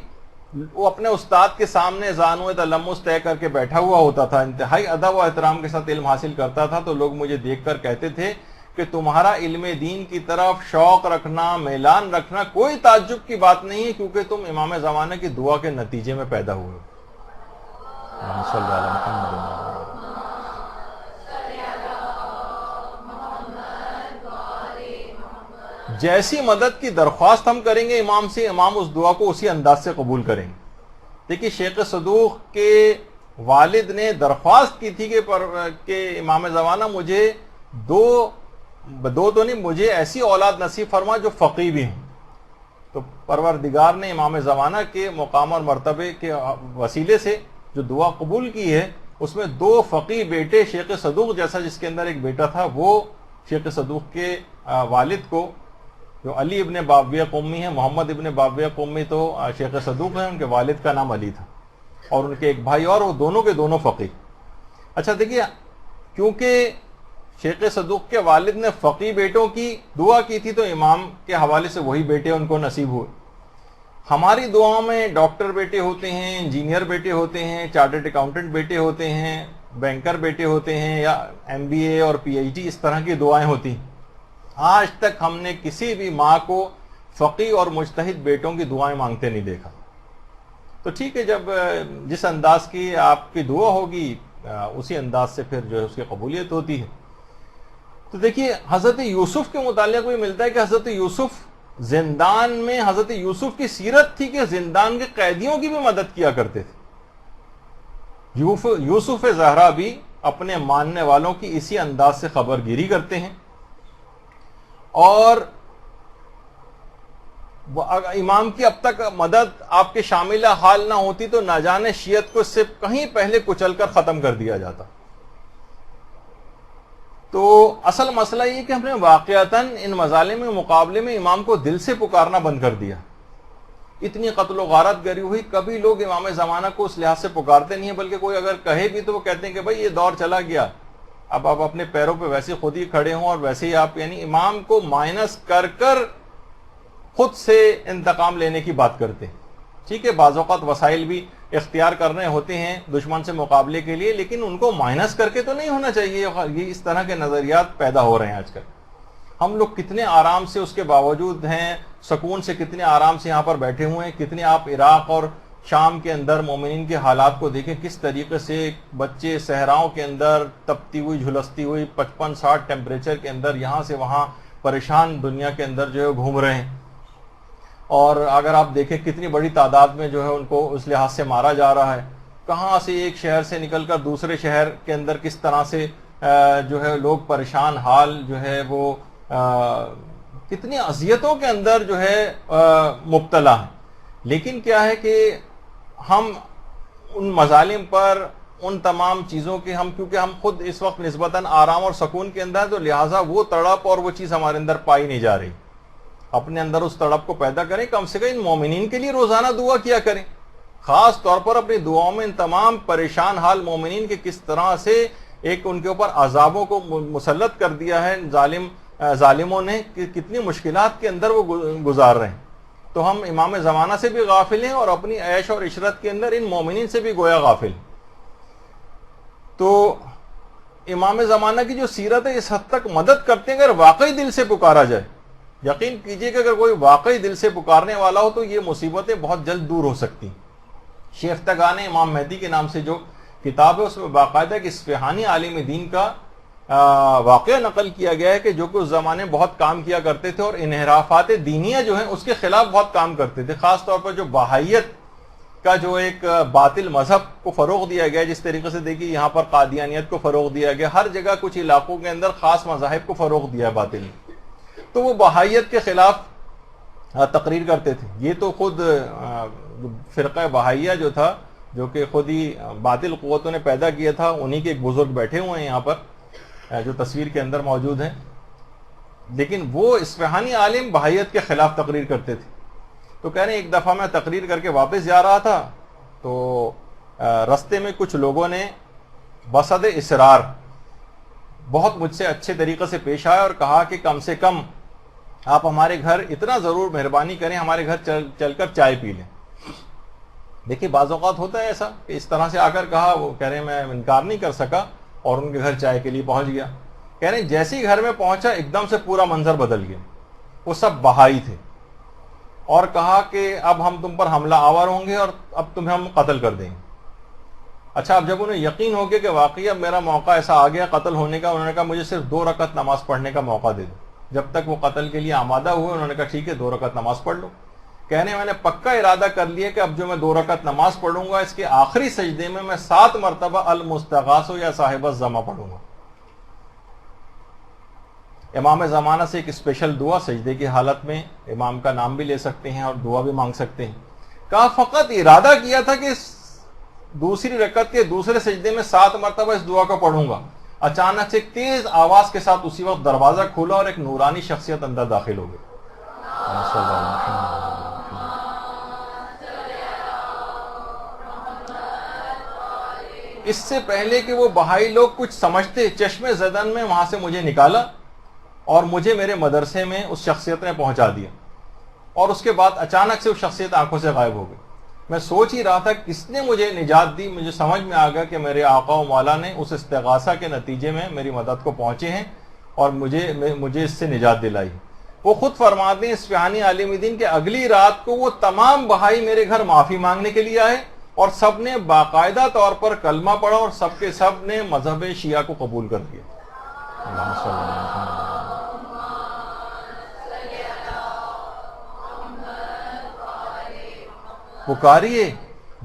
وہ اپنے استاد کے سامنے زانو تلمس طے کر کے بیٹھا ہوا ہوتا تھا, انتہائی ادب و احترام کے ساتھ علم حاصل کرتا تھا, تو لوگ مجھے دیکھ کر کہتے تھے کہ تمہارا علم دین کی طرف شوق رکھنا, میلان رکھنا کوئی تعجب کی بات نہیں ہے, کیونکہ تم امام زمانہ کی دعا کے نتیجے میں پیدا ہوئے ہو. جیسی مدد کی درخواست ہم کریں گے امام سے, امام اس دعا کو اسی انداز سے قبول کریں گے. دیکھیے شیخ صدوق کے والد نے درخواست کی تھی کہ امام زمانہ مجھے دو تو نہیں, مجھے ایسی اولاد نصیب فرما جو فقیہ بھی ہوں. تو پروردگار نے امام زمانہ کے مقام اور مرتبے کے وسیلے سے جو دعا قبول کی ہے اس میں 2 فقیہ بیٹے, شیخ صدوق جیسا جس کے اندر ایک بیٹا تھا وہ شیخ صدوق کے والد کو, جو علی ابن باویہ قمی ہیں, محمد ابن باویہ قمی تو شیخ صدوق ہیں, ان کے والد کا نام علی تھا, اور ان کے ایک بھائی اور, وہ دونوں کے دونوں فقیہ. اچھا دیکھیے, کیونکہ شیخ صدوق کے والد نے فقیہ بیٹوں کی دعا کی تھی تو امام کے حوالے سے وہی بیٹے ان کو نصیب ہوئے. ہماری دعاؤں میں ڈاکٹر بیٹے ہوتے ہیں, انجینئر بیٹے ہوتے ہیں, چارٹرڈ اکاؤنٹنٹ بیٹے ہوتے ہیں, بینکر بیٹے ہوتے ہیں, یا MBA اور PhD اس طرح کی دعائیں ہوتی ہیں. آج تک ہم نے کسی بھی ماں کو فقیہ اور مجتہد بیٹوں کی دعائیں مانگتے نہیں دیکھا. تو ٹھیک ہے, جب جس انداز کی آپ کی دعا ہوگی اسی انداز سے پھر جو ہے اس کی قبولیت ہوتی ہے. تو دیکھیے حضرت یوسف کے متعلق بھی ملتا ہے کہ حضرت یوسف زندان میں, حضرت یوسف کی سیرت تھی کہ زندان کے قیدیوں کی بھی مدد کیا کرتے تھے. یوسف زہرا بھی اپنے ماننے والوں کی اسی انداز سے خبر گیری کرتے ہیں, اور امام کی اب تک مدد آپ کے شامل حال نہ ہوتی تو نہ جانے شیعت کو اس سے کہیں پہلے کچل کر ختم کر دیا جاتا. تو اصل مسئلہ یہ کہ ہم نے واقعتاً ان مظالم کے مقابلے میں امام کو دل سے پکارنا بند کر دیا. اتنی قتل و غارت گری ہوئی, کبھی لوگ امام زمانہ کو اس لحاظ سے پکارتے نہیں ہیں, بلکہ کوئی اگر کہے بھی تو وہ کہتے ہیں کہ بھائی یہ دور چلا گیا, اب آپ اپنے پیروں پہ ویسے خود ہی کھڑے ہوں, اور ویسے ہی آپ یعنی امام کو مائنس کر کر خود سے انتقام لینے کی بات کرتے ہیں. ٹھیک ہے, بعض اوقات وسائل بھی اختیار کرنے ہوتے ہیں دشمن سے مقابلے کے لیے, لیکن ان کو مائنس کر کے تو نہیں ہونا چاہیے. یہ اس طرح کے نظریات پیدا ہو رہے ہیں آج کل. ہم لوگ کتنے آرام سے اس کے باوجود ہیں, سکون سے کتنے آرام سے یہاں پر بیٹھے ہوئے ہیں. کتنے آپ عراق اور شام کے اندر مومنین کے حالات کو دیکھیں, کس طریقے سے بچے صحراؤں کے اندر تپتی ہوئی جھلستی ہوئی 55-60 ٹیمپریچر کے اندر یہاں سے وہاں پریشان دنیا کے اندر جو ہے گھوم رہے ہیں. اور اگر آپ دیکھیں کتنی بڑی تعداد میں جو ہے ان کو اس لحاظ سے مارا جا رہا ہے, کہاں سے ایک شہر سے نکل کر دوسرے شہر کے اندر کس طرح سے جو ہے لوگ پریشان حال جو ہے وہ کتنی اذیتوں کے اندر جو ہے مبتلا ہیں. لیکن کیا ہے کہ ہم ان مظالم پر, ان تمام چیزوں کے کیونکہ ہم خود اس وقت نسبتاً آرام اور سکون کے اندر ہیں, تو لہٰذا وہ تڑپ اور وہ چیز ہمارے اندر پائی نہیں جا رہی. اپنے اندر اس تڑپ کو پیدا کریں, کم سے کم ان مومنین کے لیے روزانہ دعا کیا کریں, خاص طور پر اپنی دعاؤں میں ان تمام پریشان حال مومنین کے کس طرح سے ایک ان کے اوپر عذابوں کو مسلط کر دیا ہے ظالموں نے, کہ کتنی مشکلات کے اندر وہ گزار رہے ہیں. تو ہم امام زمانہ سے بھی غافل ہیں اور اپنی عیش اور عشرت کے اندر ان مومنین سے بھی گویا غافل ہیں. تو امام زمانہ کی جو سیرت ہے اس حد تک مدد کرتے ہیں اگر واقعی دل سے پکارا جائے. یقین کیجئے کہ اگر کوئی واقعی دل سے پکارنے والا ہو تو یہ مصیبتیں بہت جلد دور ہو سکتی ہیں. شیفتگان امام مہدی کے نام سے جو کتاب ہے اس میں باقاعدہ ایک اصفہانی عالم دین کا واقعہ نقل کیا گیا ہے کہ جو کہ اس زمانے میں بہت کام کیا کرتے تھے اور انحرافات دینیہ جو ہیں اس کے خلاف بہت کام کرتے تھے. خاص طور پر جو بہائیت کا جو ایک باطل مذہب کو فروغ دیا گیا, جس طریقے سے دیکھیے یہاں پر قادیانیت کو فروغ دیا گیا, ہر جگہ کچھ علاقوں کے اندر خاص مذاہب کو فروغ دیا باطل نے, تو وہ بہائیت کے خلاف تقریر کرتے تھے. یہ تو خود فرقہ بہائیہ جو تھا, جو کہ خود ہی باطل قوتوں نے پیدا کیا تھا, انہی کے ایک بزرگ بیٹھے ہوئے ہیں یہاں پر جو تصویر کے اندر موجود ہیں. لیکن وہ اصفہانی عالم بہائیت کے خلاف تقریر کرتے تھے. تو کہہ رہے ہیں ایک دفعہ میں تقریر کر کے واپس جا رہا تھا تو رستے میں کچھ لوگوں نے بصد اصرار بہت مجھ سے اچھے طریقے سے پیش آئے اور کہا کہ کم سے کم آپ ہمارے گھر اتنا ضرور مہربانی کریں، ہمارے گھر چل کر چائے پی لیں۔ دیکھیے بعض اوقات ہوتا ہے ایسا کہ اس طرح سے آ کر کہا، وہ کہہ رہے ہیں میں انکار نہیں کر سکا اور ان کے گھر چائے کے لیے پہنچ گیا۔ کہہ رہے ہیں جیسے ہی گھر میں پہنچا ایک دم سے پورا منظر بدل گیا، وہ سب بہائی تھے، اور کہا کہ اب ہم تم پر حملہ آور ہوں گے اور اب تمہیں ہم قتل کر دیں گے۔ اچھا، اب جب انہیں یقین ہو گیا کہ واقعی اب میرا موقع ایسا آ گیا قتل ہونے کا، انہوں نے کہا مجھے صرف 2 رکعت نماز پڑھنے کا موقع دے دو۔ جب تک وہ قتل کے لیے آمادہ ہوئے انہوں نے کہا ٹھیک ہے 2 رکعت نماز پڑھ لو۔ کہنے میں نے پکا ارادہ کر لیا کہ اب جو میں 2 رکعت نماز پڑھوں گا اس کے آخری سجدے میں 7 مرتبہ المستغاث یا صاحب الزمہ پڑھوں گا۔ امام زمانہ سے ایک اسپیشل دعا سجدے کی حالت میں امام کا نام بھی لے سکتے ہیں اور دعا بھی مانگ سکتے ہیں۔ کہا فقط ارادہ کیا تھا کہ دوسری رکعت کے دوسرے سجدے میں 7 مرتبہ اس دعا کو پڑھوں گا، اچانک سے ایک تیز آواز کے ساتھ اسی وقت دروازہ کھولا اور ایک نورانی شخصیت اندر داخل ہو گئی۔ اس سے پہلے کہ وہ بہائی لوگ کچھ سمجھتے، چشمے زدن میں وہاں سے مجھے نکالا اور مجھے میرے مدرسے میں اس شخصیت نے پہنچا دیا، اور اس کے بعد اچانک سے وہ شخصیت آنکھوں سے غائب ہو گئی۔ میں سوچ ہی رہا تھا کس نے مجھے نجات دی، مجھے سمجھ میں آ گیا کہ میرے آقا و مولا نے اس استغاثہ کے نتیجے میں میری مدد کو پہنچے ہیں اور مجھے اس سے نجات دلائی۔ وہ خود فرماتے ہیں اصفہانی عالم دین کہ اگلی رات کو وہ تمام بہائی میرے گھر معافی مانگنے کے لیے آئے اور سب نے باقاعدہ طور پر کلمہ پڑھا اور سب کے سب نے مذہب شیعہ کو قبول کر لیا۔ پکاریے،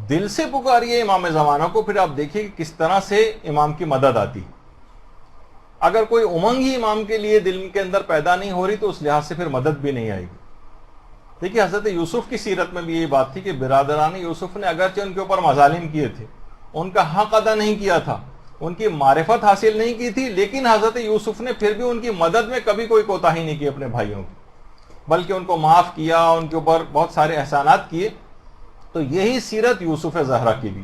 دل سے پکاریے امام زمانہ کو، پھر آپ دیکھیے کہ کس طرح سے امام کی مدد آتی۔ اگر کوئی امنگ ہی امام کے لیے دل کے اندر پیدا نہیں ہو رہی تو اس لحاظ سے پھر مدد بھی نہیں آئے گی۔ دیکھیے حضرت یوسف کی سیرت میں بھی یہی بات تھی کہ برادران یوسف نے اگرچہ ان کے اوپر مظالم کیے تھے، ان کا حق ادا نہیں کیا تھا، ان کی معرفت حاصل نہیں کی تھی، لیکن حضرت یوسف نے پھر بھی ان کی مدد میں کبھی کوئی کوتاہی نہیں کی اپنے بھائیوں کی، بلکہ ان کو معاف کیا، ان کے اوپر بہت سارے احسانات کیے۔ تو یہی سیرت یوسف زہرا کی بھی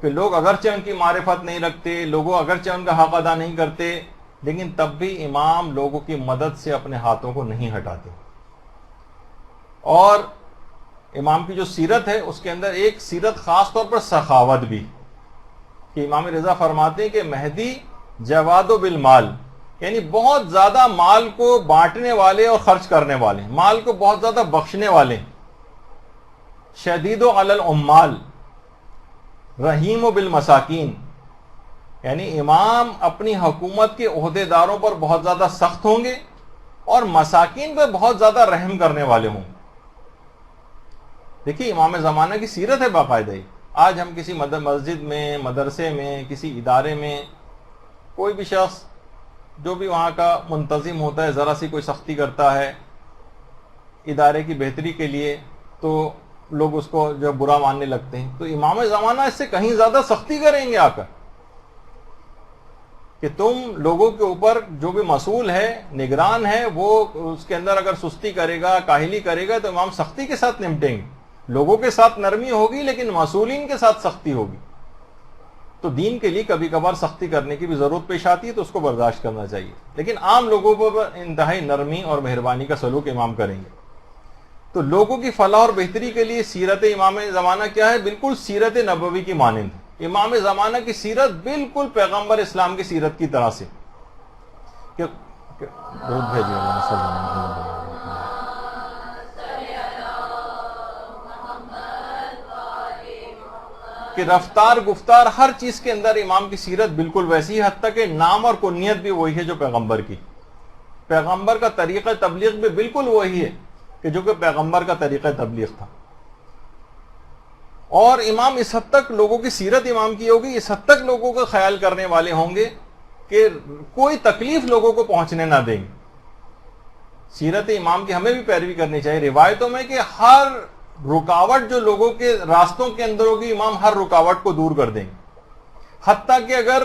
کہ لوگ اگرچہ ان کی معرفت نہیں رکھتے، لوگوں اگرچہ ان کا حق ادا نہیں کرتے، لیکن تب بھی امام لوگوں کی مدد سے اپنے ہاتھوں کو نہیں ہٹاتے۔ اور امام کی جو سیرت ہے اس کے اندر ایک سیرت خاص طور پر سخاوت بھی، کہ امام رضا فرماتے ہیں کہ مہدی جواد و بالمال، یعنی بہت زیادہ مال کو بانٹنے والے اور خرچ کرنے والے، مال کو بہت زیادہ بخشنے والے، شدید و علی العمال رحیم و بالمساکین، یعنی امام اپنی حکومت کے عہدے داروں پر بہت زیادہ سخت ہوں گے اور مساکین پہ بہت زیادہ رحم کرنے والے ہوں گے۔ دیکھیے امام زمانہ کی سیرت ہے باقاعدہ ہی۔ آج ہم کسی مسجد میں، مدرسے میں، کسی ادارے میں کوئی بھی شخص جو بھی وہاں کا منتظم ہوتا ہے ذرا سی کوئی سختی کرتا ہے ادارے کی بہتری کے لیے تو لوگ اس کو جو برا ماننے لگتے ہیں، تو امام زمانہ اس سے کہیں زیادہ سختی کریں گے آ کر کہ تم لوگوں کے اوپر جو بھی مسئول ہے، نگران ہے، وہ اس کے اندر اگر سستی کرے گا، کاہلی کرے گا تو امام سختی کے ساتھ نمٹیں گے۔ لوگوں کے ساتھ نرمی ہوگی لیکن مسئولین کے ساتھ سختی ہوگی۔ تو دین کے لیے کبھی کبھار سختی کرنے کی بھی ضرورت پیش آتی ہے تو اس کو برداشت کرنا چاہیے، لیکن عام لوگوں پر انتہائی نرمی اور مہربانی کا سلوک امام کریں گے۔ تو لوگوں کی فلاح اور بہتری کے لیے سیرت امام زمانہ کیا ہے؟ بالکل سیرت نبوی کی مانند۔ امام زمانہ کی سیرت بالکل پیغمبر اسلام کی سیرت کی طرح سے کہ رفتار گفتار ہر چیز کے اندر امام کی سیرت بالکل ویسی ہے، حتیٰ کہ نام اور کنیت بھی وہی ہے جو پیغمبر کی، پیغمبر کا طریقہ تبلیغ بھی بالکل وہی ہے کہ جو کہ پیغمبر کا طریقہ تبلیغ تھا۔ اور امام اس حد تک لوگوں کی سیرت امام کی ہوگی، اس حد تک لوگوں کا خیال کرنے والے ہوں گے کہ کوئی تکلیف لوگوں کو پہنچنے نہ دیں گے۔ سیرت امام کی ہمیں بھی پیروی کرنی چاہیے۔ روایتوں میں کہ ہر رکاوٹ جو لوگوں کے راستوں کے اندر ہوگی امام ہر رکاوٹ کو دور کر دیں گے، حتیٰ کہ اگر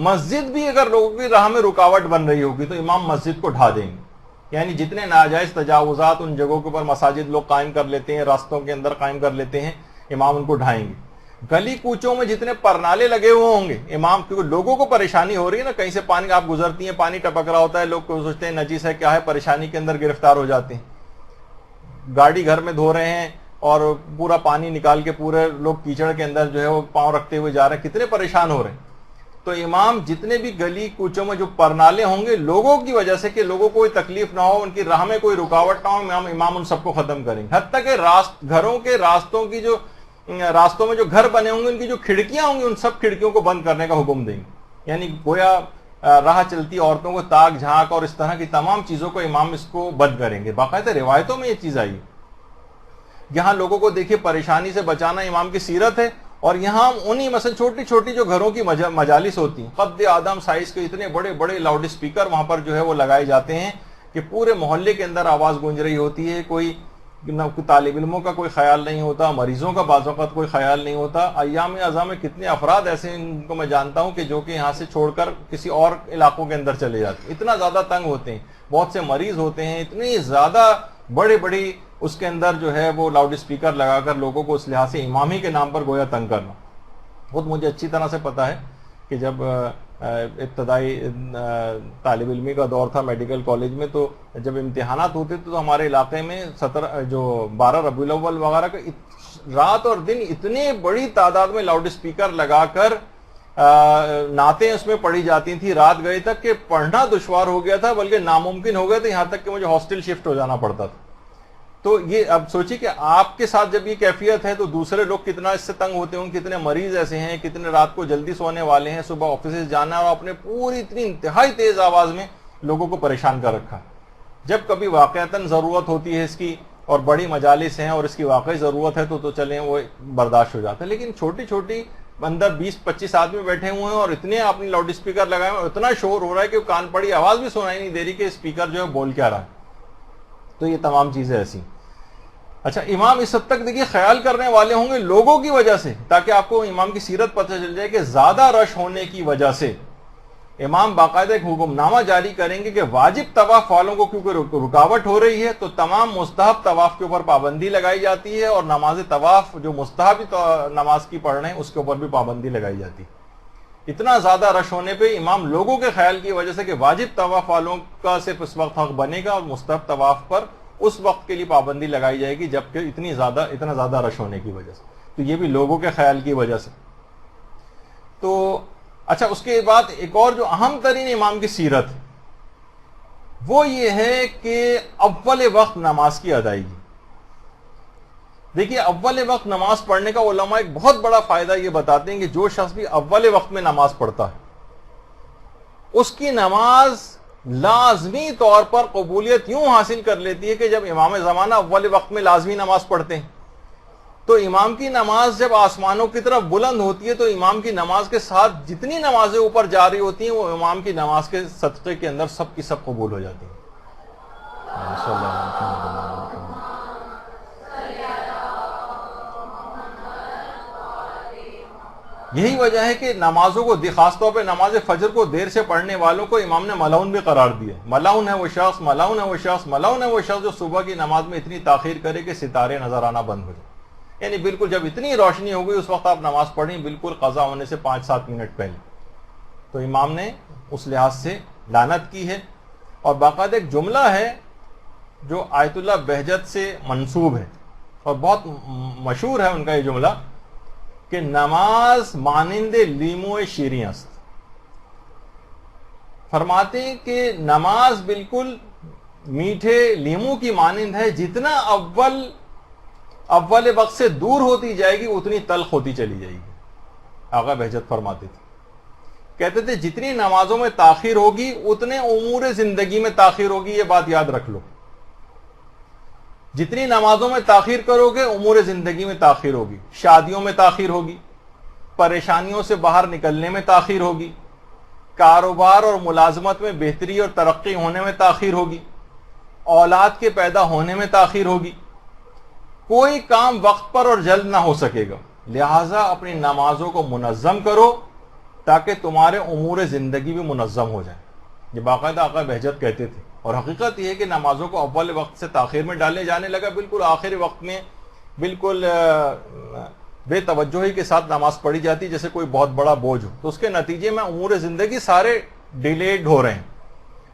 مسجد بھی اگر لوگوں کی راہ میں رکاوٹ بن رہی ہوگی تو امام مسجد کو ڈھا دیں گے، یعنی جتنے ناجائز تجاوزات ان جگہوں کے اوپر مساجد لوگ قائم کر لیتے ہیں، راستوں کے اندر قائم کر لیتے ہیں، امام ان کو ڈھائیں گے۔ گلی کوچوں میں جتنے پرنالے لگے ہوئے ہوں گے امام، کیونکہ لوگوں کو پریشانی ہو رہی ہے نا، کہیں سے پانی آپ گزرتی ہیں، پانی ٹپک رہا ہوتا ہے، لوگ سوچتے ہیں نجیس ہے کیا ہے، پریشانی کے اندر گرفتار ہو جاتے ہیں۔ گاڑی گھر میں دھو رہے ہیں اور پورا پانی نکال کے پورے لوگ کیچڑ کے اندر جو ہے وہ پاؤں رکھتے ہوئے جا رہے ہیں، کتنے پریشان ہو رہے ہیں۔ تو امام جتنے بھی گلی کوچوں میں جو پرنالے ہوں گے لوگوں کی وجہ سے، کہ لوگوں کو کوئی تکلیف نہ ہو، ان کی راہ میں کوئی رکاوٹ نہ ہو، امام ان سب کو ختم کریں گے۔ حتیٰ کہ گھروں کے راستوں میں جو گھر بنے ہوں گے ان کی جو کھڑکیاں ہوں گی ان سب کھڑکیوں کو بند کرنے کا حکم دیں گے۔ یعنی گویا راہ چلتی عورتوں کو تاک جھانک اور اس طرح کی تمام چیزوں کو امام اس کو بند کریں گے۔ باقاعدہ روایتوں میں یہ چیز آئی ہے۔ یہاں لوگوں کو دیکھیے پریشانی سے بچانا امام کی سیرت ہے، اور یہاں انہی مثلا چھوٹی چھوٹی جو گھروں کی مجالس ہوتی ہیں، قد آدم سائز کے اتنے بڑے بڑے لاؤڈ اسپیکر وہاں پر جو ہے وہ لگائے جاتے ہیں کہ پورے محلے کے اندر آواز گونج رہی ہوتی ہے، کوئی طالب علموں کا کوئی خیال نہیں ہوتا، مریضوں کا بعض اوقات کوئی خیال نہیں ہوتا۔ ایام اعظام میں کتنے افراد ایسے ان کو میں جانتا ہوں کہ جو کہ یہاں سے چھوڑ کر کسی اور علاقوں کے اندر چلے جاتے ہیں، اتنا زیادہ تنگ ہوتے ہیں، بہت سے مریض ہوتے ہیں، اتنی زیادہ بڑی اس کے اندر جو ہے وہ لاؤڈ اسپیکر لگا کر لوگوں کو اس لحاظ سے امامی کے نام پر گویا تنگ کرنا۔ خود مجھے اچھی طرح سے پتا ہے کہ جب ابتدائی طالب علمی کا دور تھا میڈیکل کالج میں، تو جب امتحانات ہوتے تھے تو ہمارے علاقے میں 12 ربیع الاول وغیرہ کا رات اور دن اتنی بڑی تعداد میں لاؤڈ اسپیکر لگا کر نعتیں اس میں پڑھی جاتی تھی رات گئے تک، کہ پڑھنا دشوار ہو گیا تھا، بلکہ ناممکن ہو گیا تھا، یہاں تک کہ مجھے ہاسٹل شفٹ ہو جانا پڑتا تھا۔ تو یہ اب سوچیے کہ آپ کے ساتھ جب یہ کیفیت ہے تو دوسرے لوگ کتنا اس سے تنگ ہوتے ہوں، کتنے مریض ایسے ہیں، کتنے رات کو جلدی سونے والے ہیں، صبح آفس جانا، اور اپنے پوری اتنی انتہائی تیز آواز میں لوگوں کو پریشان کر رکھا۔ جب کبھی واقعتاً ضرورت ہوتی ہے اس کی اور بڑی مجالس ہیں اور اس کی واقعی ضرورت ہے تو چلیں وہ برداشت ہو جاتا ہے، لیکن چھوٹی چھوٹی اندر 20-25 آدمی بیٹھے ہوئے ہیں اور اتنے آپ نے لاؤڈ اسپیکر لگائے اور اتنا شور ہو رہا ہے کہ کان پڑی آواز بھی سنائی نہیں دے رہی کہ اسپیکر جو ہے بول کیا رہا ہے۔ تو یہ تمام چیزیں ایسی۔ اچھا، امام اس حد تک دیکھیے خیال کرنے والے ہوں گے لوگوں کی وجہ سے، تاکہ آپ کو امام کی سیرت پتہ چل جائے کہ زیادہ رش ہونے کی وجہ سے امام باقاعدہ ایک حکم نامہ جاری کریں گے کہ واجب طواف والوں کو کیونکہ رکاوٹ ہو رہی ہے تو تمام مستحب طواف کے اوپر پابندی لگائی جاتی ہے، اور نماز طواف جو مستحب نماز کی پڑھ رہے ہیں اس کے اوپر بھی پابندی لگائی جاتی ہے۔ اتنا زیادہ رش ہونے پہ امام لوگوں کے خیال کی وجہ سے کہ واجب طواف والوں کا صرف اس وقت حق بنے گا اور مستحب طواف پر اس وقت کے لیے پابندی لگائی جائے گی، جبکہ اتنا زیادہ رش ہونے کی وجہ سے۔ تو یہ بھی لوگوں کے خیال کی وجہ سے۔ تو اچھا، اس کے بعد ایک اور جو اہم ترین امام کی سیرت ہے وہ یہ ہے کہ اول وقت نماز کی ادائیگی۔ دیکھیے، اول وقت نماز پڑھنے کا علماء ایک بہت بڑا فائدہ یہ بتاتے ہیں کہ جو شخص بھی اول وقت میں نماز پڑھتا ہے اس کی نماز لازمی طور پر قبولیت یوں حاصل کر لیتی ہے کہ جب امام زمانہ اول وقت میں لازمی نماز پڑھتے ہیں تو امام کی نماز جب آسمانوں کی طرف بلند ہوتی ہے تو امام کی نماز کے ساتھ جتنی نمازیں اوپر جاری ہوتی ہیں وہ امام کی نماز کے صدقے کے اندر سب کی سب قبول ہو جاتی ہیں۔ یہی وجہ ہے کہ نمازوں کو خاص طور پہ نماز فجر کو دیر سے پڑھنے والوں کو امام نے ملعون بھی قرار دیا۔ ملعون ہے وہ شخص، ملعون ہے وہ شخص، ملعون ہے وہ شخص جو صبح کی نماز میں اتنی تاخیر کرے کہ ستارے نظر آنا بند ہو جائے۔ یعنی بالکل جب اتنی روشنی ہو گئی اس وقت آپ نماز پڑھیں، بالکل قضا ہونے سے 5-7 منٹ پہلے۔ تو امام نے اس لحاظ سے لعنت کی ہے۔ اور باقاعدہ ایک جملہ ہے جو آیت اللہ بہجت سے منسوب ہے اور بہت مشہور ہے ان کا یہ جملہ کہ نماز مانند لیمو شیریں است۔ فرماتے ہیں کہ نماز بالکل میٹھے لیمو کی مانند ہے، جتنا اول وقت سے دور ہوتی جائے گی اتنی تلخ ہوتی چلی جائے گی۔ آقا بہجت فرماتے تھے، کہتے تھے جتنی نمازوں میں تاخیر ہوگی اتنے امور زندگی میں تاخیر ہوگی، یہ بات یاد رکھ لو۔ جتنی نمازوں میں تاخیر کرو گے امور زندگی میں تاخیر ہوگی، شادیوں میں تاخیر ہوگی، پریشانیوں سے باہر نکلنے میں تاخیر ہوگی، کاروبار اور ملازمت میں بہتری اور ترقی ہونے میں تاخیر ہوگی، اولاد کے پیدا ہونے میں تاخیر ہوگی، کوئی کام وقت پر اور جلد نہ ہو سکے گا۔ لہٰذا اپنی نمازوں کو منظم کرو تاکہ تمہارے امور زندگی بھی منظم ہو جائیں۔ یہ باقاعدہ آقا بہجت کہتے تھے. اور حقیقت یہ ہے کہ نمازوں کو اول وقت سے تاخیر میں ڈالنے جانے لگا, بالکل آخری وقت میں بالکل بے توجہی کے ساتھ نماز پڑھی جاتی جیسے کوئی بہت بڑا بوجھ ہو. تو اس کے نتیجے میں امور زندگی سارے ڈیلیڈ ہو رہے ہیں,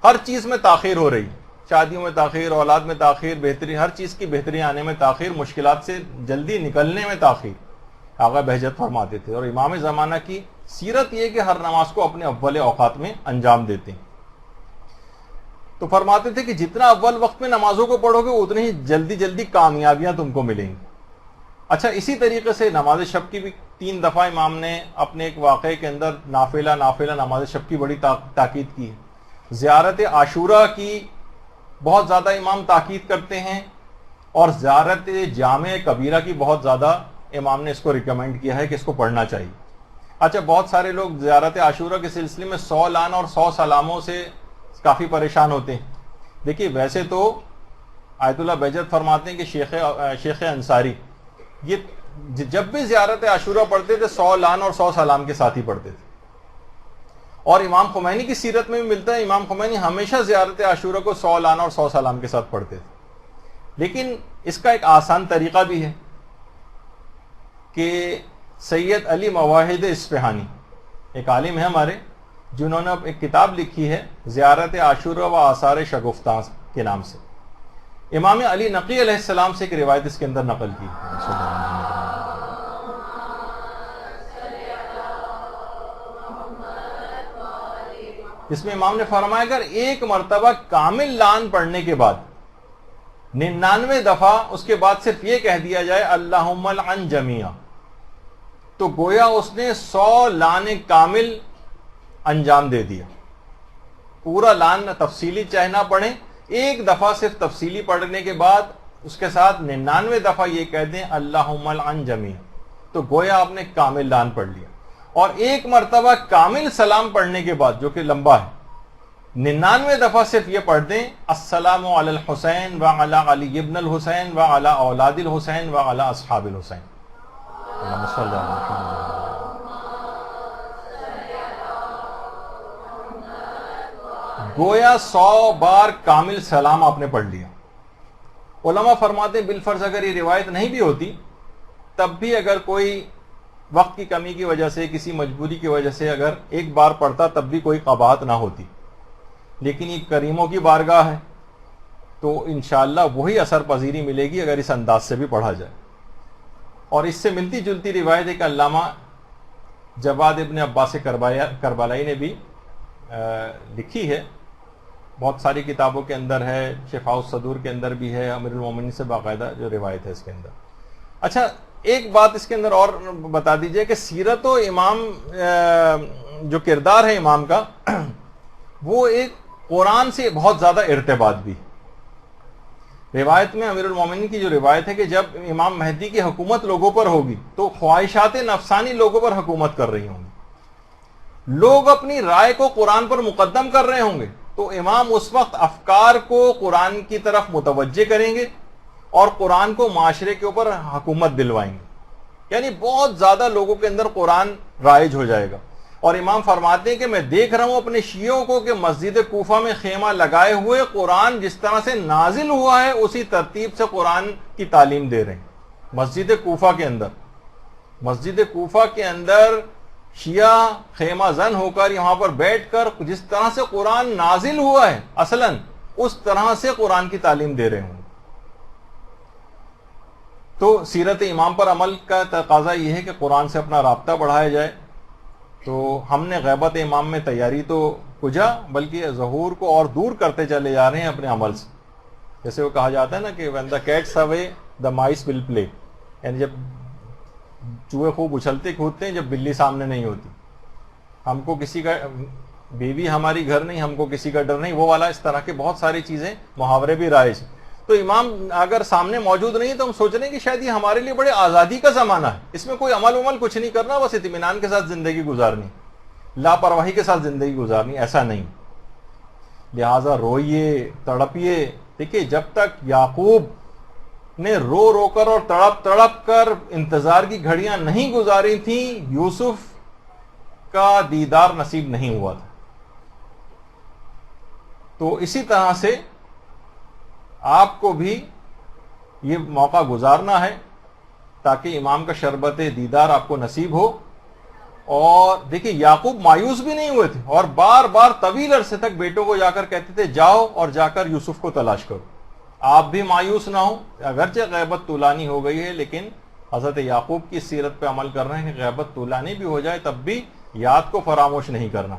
ہر چیز میں تاخیر ہو رہی ہے, شادیوں میں تاخیر, اولاد میں تاخیر, بہتری, ہر چیز کی بہتری آنے میں تاخیر, مشکلات سے جلدی نکلنے میں تاخیر. آقا بہجت فرماتے تھے. اور امام زمانہ کی سیرت یہ کہ ہر نماز کو اپنے اول اوقات میں انجام دیتے ہیں. تو فرماتے تھے کہ جتنا اول وقت میں نمازوں کو پڑھو گے اتنی ہی جلدی جلدی کامیابیاں تم کو ملیں گی. اچھا, اسی طریقے سے نماز شب کی بھی 3 دفعہ امام نے اپنے ایک واقعے کے اندر نافلہ نماز شب کی بڑی تاکید کی ہے. زیارت عاشورہ کی بہت زیادہ امام تاکید کرتے ہیں, اور زیارت جامع کبیرہ کی بہت زیادہ امام نے اس کو ریکمینڈ کیا ہے کہ اس کو پڑھنا چاہیے. اچھا, بہت سارے لوگ زیارت عاشورہ کے سلسلے میں 100 لعن اور 100 سلاموں سے کافی پریشان ہوتے ہیں. دیکھیے, ویسے تو آیت اللہ بہجت فرماتے ہیں کہ شیخ انصاری یہ جب بھی زیارت عاشورہ پڑھتے تھے 100 لعن اور 100 سلام کے ساتھ ہی پڑھتے تھے. اور امام خمینی کی سیرت میں بھی ملتا ہے, امام خمینی ہمیشہ زیارت عاشورہ کو 100 لعن اور 100 سلام کے ساتھ پڑھتے تھے. لیکن اس کا ایک آسان طریقہ بھی ہے کہ سید علی مواحد اصفہانی ایک عالم ہے ہمارے, جنہوں نے ایک کتاب لکھی ہے زیارت عاشورہ و آثار شگفتاں کے نام سے. امام علی نقی علیہ السلام سے ایک روایت اس کے اندر نقل کی, جس میں امام نے فرمایا اگر ایک مرتبہ کامل لعن پڑھنے کے بعد 99 دفعہ اس کے بعد صرف یہ کہہ دیا جائے اللہم لعن جمیعا, تو گویا اس نے 100 لعن کامل انجام دے دیا. پورا لعن تفصیلی چاہے نہ پڑھیں, ایک دفعہ صرف تفصیلی پڑھنے کے بعد اس کے ساتھ 99 دفعہ یہ کہہ دیں اللہم لعن جمیعا, تو گویا آپ نے کامل لعن پڑھ لیا. اور ایک مرتبہ کامل سلام پڑھنے کے بعد جو کہ لمبا ہے 99 دفعہ صرف یہ پڑھ دیں السلام علی الحسین وعلی علی ابن الحسین وعلی اولاد الحسین وعلی اصحاب الحسین. گویا 100 بار کامل سلام آپ نے پڑھ لیا. علماء فرماتے ہیں بالفرض اگر یہ روایت نہیں بھی ہوتی تب بھی اگر کوئی وقت کی کمی کی وجہ سے, کسی مجبوری کی وجہ سے اگر ایک بار پڑھتا تب بھی کوئی قباحت نہ ہوتی. لیکن یہ کریموں کی بارگاہ ہے تو انشاءاللہ وہی اثر پذیری ملے گی اگر اس انداز سے بھی پڑھا جائے. اور اس سے ملتی جلتی روایت ایک علامہ جواد ابن عباس کربلائی نے بھی لکھی ہے, بہت ساری کتابوں کے اندر ہے, شفاء الصدور کے اندر بھی ہے, امیر المومنین سے باقاعدہ جو روایت ہے اس کے اندر. اچھا, ایک بات اس کے اندر اور بتا دیجئے کہ سیرت و امام جو کردار ہے امام کا وہ ایک قرآن سے بہت زیادہ ارتباط بھی. روایت میں امیر المومنین کی جو روایت ہے کہ جب امام مہدی کی حکومت لوگوں پر ہوگی تو خواہشات نفسانی لوگوں پر حکومت کر رہی ہوں گی, لوگ اپنی رائے کو قرآن پر مقدم کر رہے ہوں گے, تو امام اس وقت افکار کو قرآن کی طرف متوجہ کریں گے اور قرآن کو معاشرے کے اوپر حکومت دلوائیں گے. یعنی بہت زیادہ لوگوں کے اندر قرآن رائج ہو جائے گا. اور امام فرماتے ہیں کہ میں دیکھ رہا ہوں اپنے شیعوں کو کہ مسجد کوفہ میں خیمہ لگائے ہوئے قرآن جس طرح سے نازل ہوا ہے اسی ترتیب سے قرآن کی تعلیم دے رہے ہیں. مسجد کوفہ کے اندر شیعہ خیمہ زن ہو کر یہاں پر بیٹھ کر جس طرح سے قرآن نازل ہوا ہے اصلاً اس طرح سے قرآن کی تعلیم دے رہے ہوں. تو سیرت امام پر عمل کا تقاضا یہ ہے کہ قرآن سے اپنا رابطہ بڑھایا جائے. تو ہم نے غیبت امام میں تیاری تو کجا بلکہ ظہور کو اور دور کرتے چلے جا رہے ہیں اپنے عمل سے. جیسے وہ کہا جاتا ہے نا کہ when the cat's away the mice will play, یعنی جب چوہے خوب اچھلتے کودتے ہیں جب بلی سامنے نہیں ہوتی. ہم کو کسی کا بیوی ہماری گھر نہیں, ہم کو کسی کا ڈر نہیں, وہ والا اس طرح کے بہت ساری چیزیں محاورے بھی رائج. تو امام اگر سامنے موجود نہیں تو ہم سوچ رہے ہیں کہ شاید یہ ہمارے لیے بڑے آزادی کا زمانہ ہے, اس میں کوئی عمل کچھ نہیں کرنا, بس اطمینان کے ساتھ زندگی گزارنی, لاپرواہی کے ساتھ زندگی گزارنی, ایسا نہیں. لہٰذا روئیے, تڑپیے. دیکھیے جب تک یعقوب نے رو رو کر اور تڑپ تڑپ کر انتظار کی گھڑیاں نہیں گزاری تھیں یوسف کا دیدار نصیب نہیں ہوا تھا. تو اسی طرح سے آپ کو بھی یہ موقع گزارنا ہے تاکہ امام کا شربت دیدار آپ کو نصیب ہو. اور دیکھیں یعقوب مایوس بھی نہیں ہوئے تھے اور بار بار طویل عرصے تک بیٹوں کو جا کر کہتے تھے جاؤ اور جا کر یوسف کو تلاش کرو. آپ بھی مایوس نہ ہوں, اگرچہ غیبت طولانی ہو گئی ہے لیکن حضرت یعقوب کی سیرت پہ عمل کر رہے ہیں کہ غیبت طولانی بھی ہو جائے تب بھی یاد کو فراموش نہیں کرنا.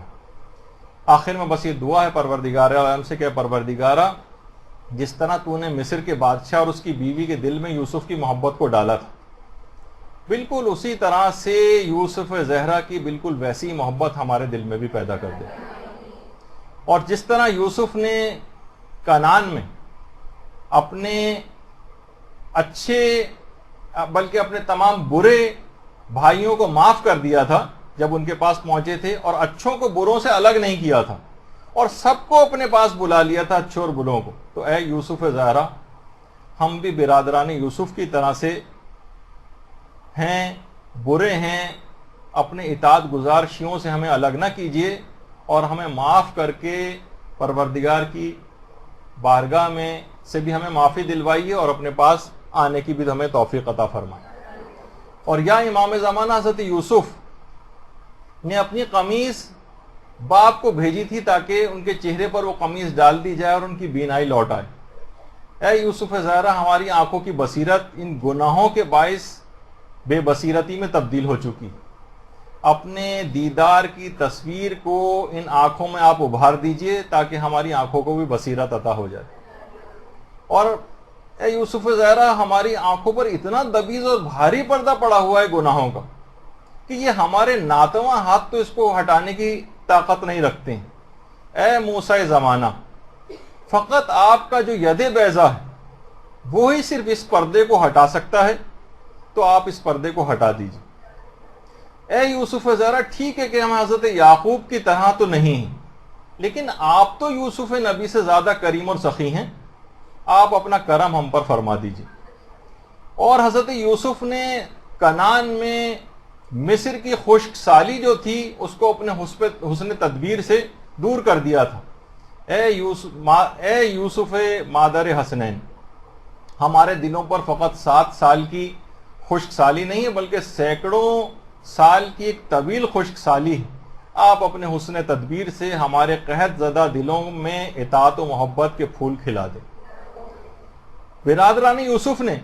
آخر میں بس یہ دعا ہے پروردگار عالم سے کہ پروردگارہ جس طرح تو نے مصر کے بادشاہ اور اس کی بیوی کے دل میں یوسف کی محبت کو ڈالا تھا, بالکل اسی طرح سے یوسف زہرا کی بالکل ویسی محبت ہمارے دل میں بھی پیدا کر دے. اور جس طرح یوسف نے کنعان میں اپنے اچھے بلکہ اپنے تمام برے بھائیوں کو معاف کر دیا تھا جب ان کے پاس پہنچے تھے, اور اچھوں کو بروں سے الگ نہیں کیا تھا اور سب کو اپنے پاس بلا لیا تھا اچھوں اور بروں کو, تو اے یوسف زہرا ہم بھی برادران یوسف کی طرح سے ہیں, برے ہیں, اپنے اطاعت گزار شیعوں سے ہمیں الگ نہ کیجیے اور ہمیں معاف کر کے پروردگار کی بارگاہ میں سے بھی ہمیں معافی دلوائیے اور اپنے پاس آنے کی بھی ہمیں توفیق عطا فرمائے. اور یا امام زمانہ حضرت یوسف نے اپنی قمیص باپ کو بھیجی تھی تاکہ ان کے چہرے پر وہ قمیص ڈال دی جائے اور ان کی بینائی لوٹ آئے. اے یوسف زہرا ہماری آنکھوں کی بصیرت ان گناہوں کے باعث بے بصیرتی میں تبدیل ہو چکی, اپنے دیدار کی تصویر کو ان آنکھوں میں آپ ابھار دیجئے تاکہ ہماری آنکھوں کو بھی بصیرت عطا ہو جائے. اور اے یوسف زہرا ہماری آنکھوں پر اتنا دبیز اور بھاری پردہ پڑا ہوا ہے گناہوں کا کہ یہ ہمارے ناتواں ہاتھ تو اس کو ہٹانے کی طاقت نہیں رکھتے ہیں. اے موسیٰ زمانہ فقط آپ کا جو ید بیضا ہے وہی صرف اس پردے کو ہٹا سکتا ہے, تو آپ اس پردے کو ہٹا دیجیے. اے یوسف زہرا ٹھیک ہے کہ ہم حضرت یعقوب کی طرح تو نہیں ہیں لیکن آپ تو یوسف نبی سے زیادہ کریم اور سخی ہیں, آپ اپنا کرم ہم پر فرما دیجیے. اور حضرت یوسف نے کنعان میں مصر کی خشک سالی جو تھی اس کو اپنے حسن تدبیر سے دور کر دیا تھا. اے یوسف مادر حسنین ہمارے دلوں پر فقط 7 سال کی خشک سالی نہیں ہے بلکہ سینکڑوں سال کی ایک طویل خشک سالی ہے. آپ اپنے حسن تدبیر سے ہمارے قحط زدہ دلوں میں اطاعت و محبت کے پھول کھلا دیں. برادران یوسف نے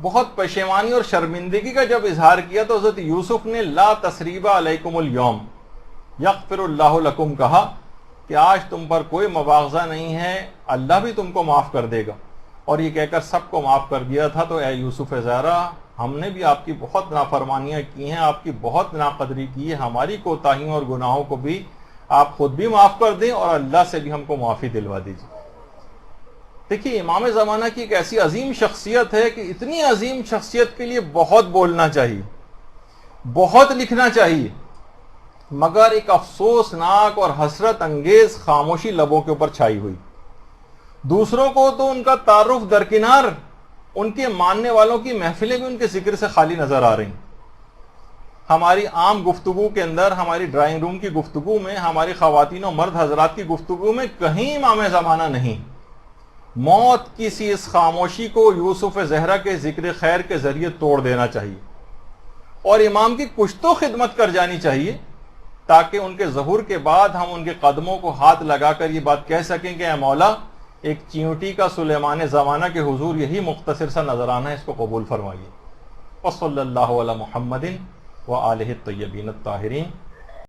بہت پشیمانی اور شرمندگی کا جب اظہار کیا تو حضرت یوسف نے لا تثریب علیکم اليوم یغفر اللہ لکم کہا کہ آج تم پر کوئی مواخذہ نہیں ہے, اللہ بھی تم کو معاف کر دے گا. اور یہ کہہ کر سب کو معاف کر دیا تھا. تو اے یوسف زہرا ہم نے بھی آپ کی بہت نافرمانیاں کی ہیں, آپ کی بہت ناقدری کی ہے, ہماری کوتاہیوں اور گناہوں کو بھی آپ خود بھی معاف کر دیں اور اللہ سے بھی ہم کو معافی دلوا دیجیے. دیکھیے امام زمانہ کی ایک ایسی عظیم شخصیت ہے کہ اتنی عظیم شخصیت کے لیے بہت بولنا چاہیے, بہت لکھنا چاہیے, مگر ایک افسوسناک اور حسرت انگیز خاموشی لبوں کے اوپر چھائی ہوئی. دوسروں کو تو ان کا تعارف درکنار, ان کے ماننے والوں کی محفلیں بھی ان کے ذکر سے خالی نظر آ رہی ہیں. ہماری عام گفتگو کے اندر, ہماری ڈرائنگ روم کی گفتگو میں, ہماری خواتین و مرد حضرات کی گفتگو میں کہیں امام زمانہ نہیں. موت کی سی اس خاموشی کو یوسف زہرا کے ذکر خیر کے ذریعے توڑ دینا چاہیے اور امام کی کچھ تو خدمت کر جانی چاہیے تاکہ ان کے ظہور کے بعد ہم ان کے قدموں کو ہاتھ لگا کر یہ بات کہہ سکیں کہ اے مولا ایک چیونٹی کا سلیمان زمانہ کے حضور یہی مختصر سا نظرانہ ہے, اس کو قبول فرمائیے. وصلی اللہ علی محمد وآلہ الطیبین الطاہرین.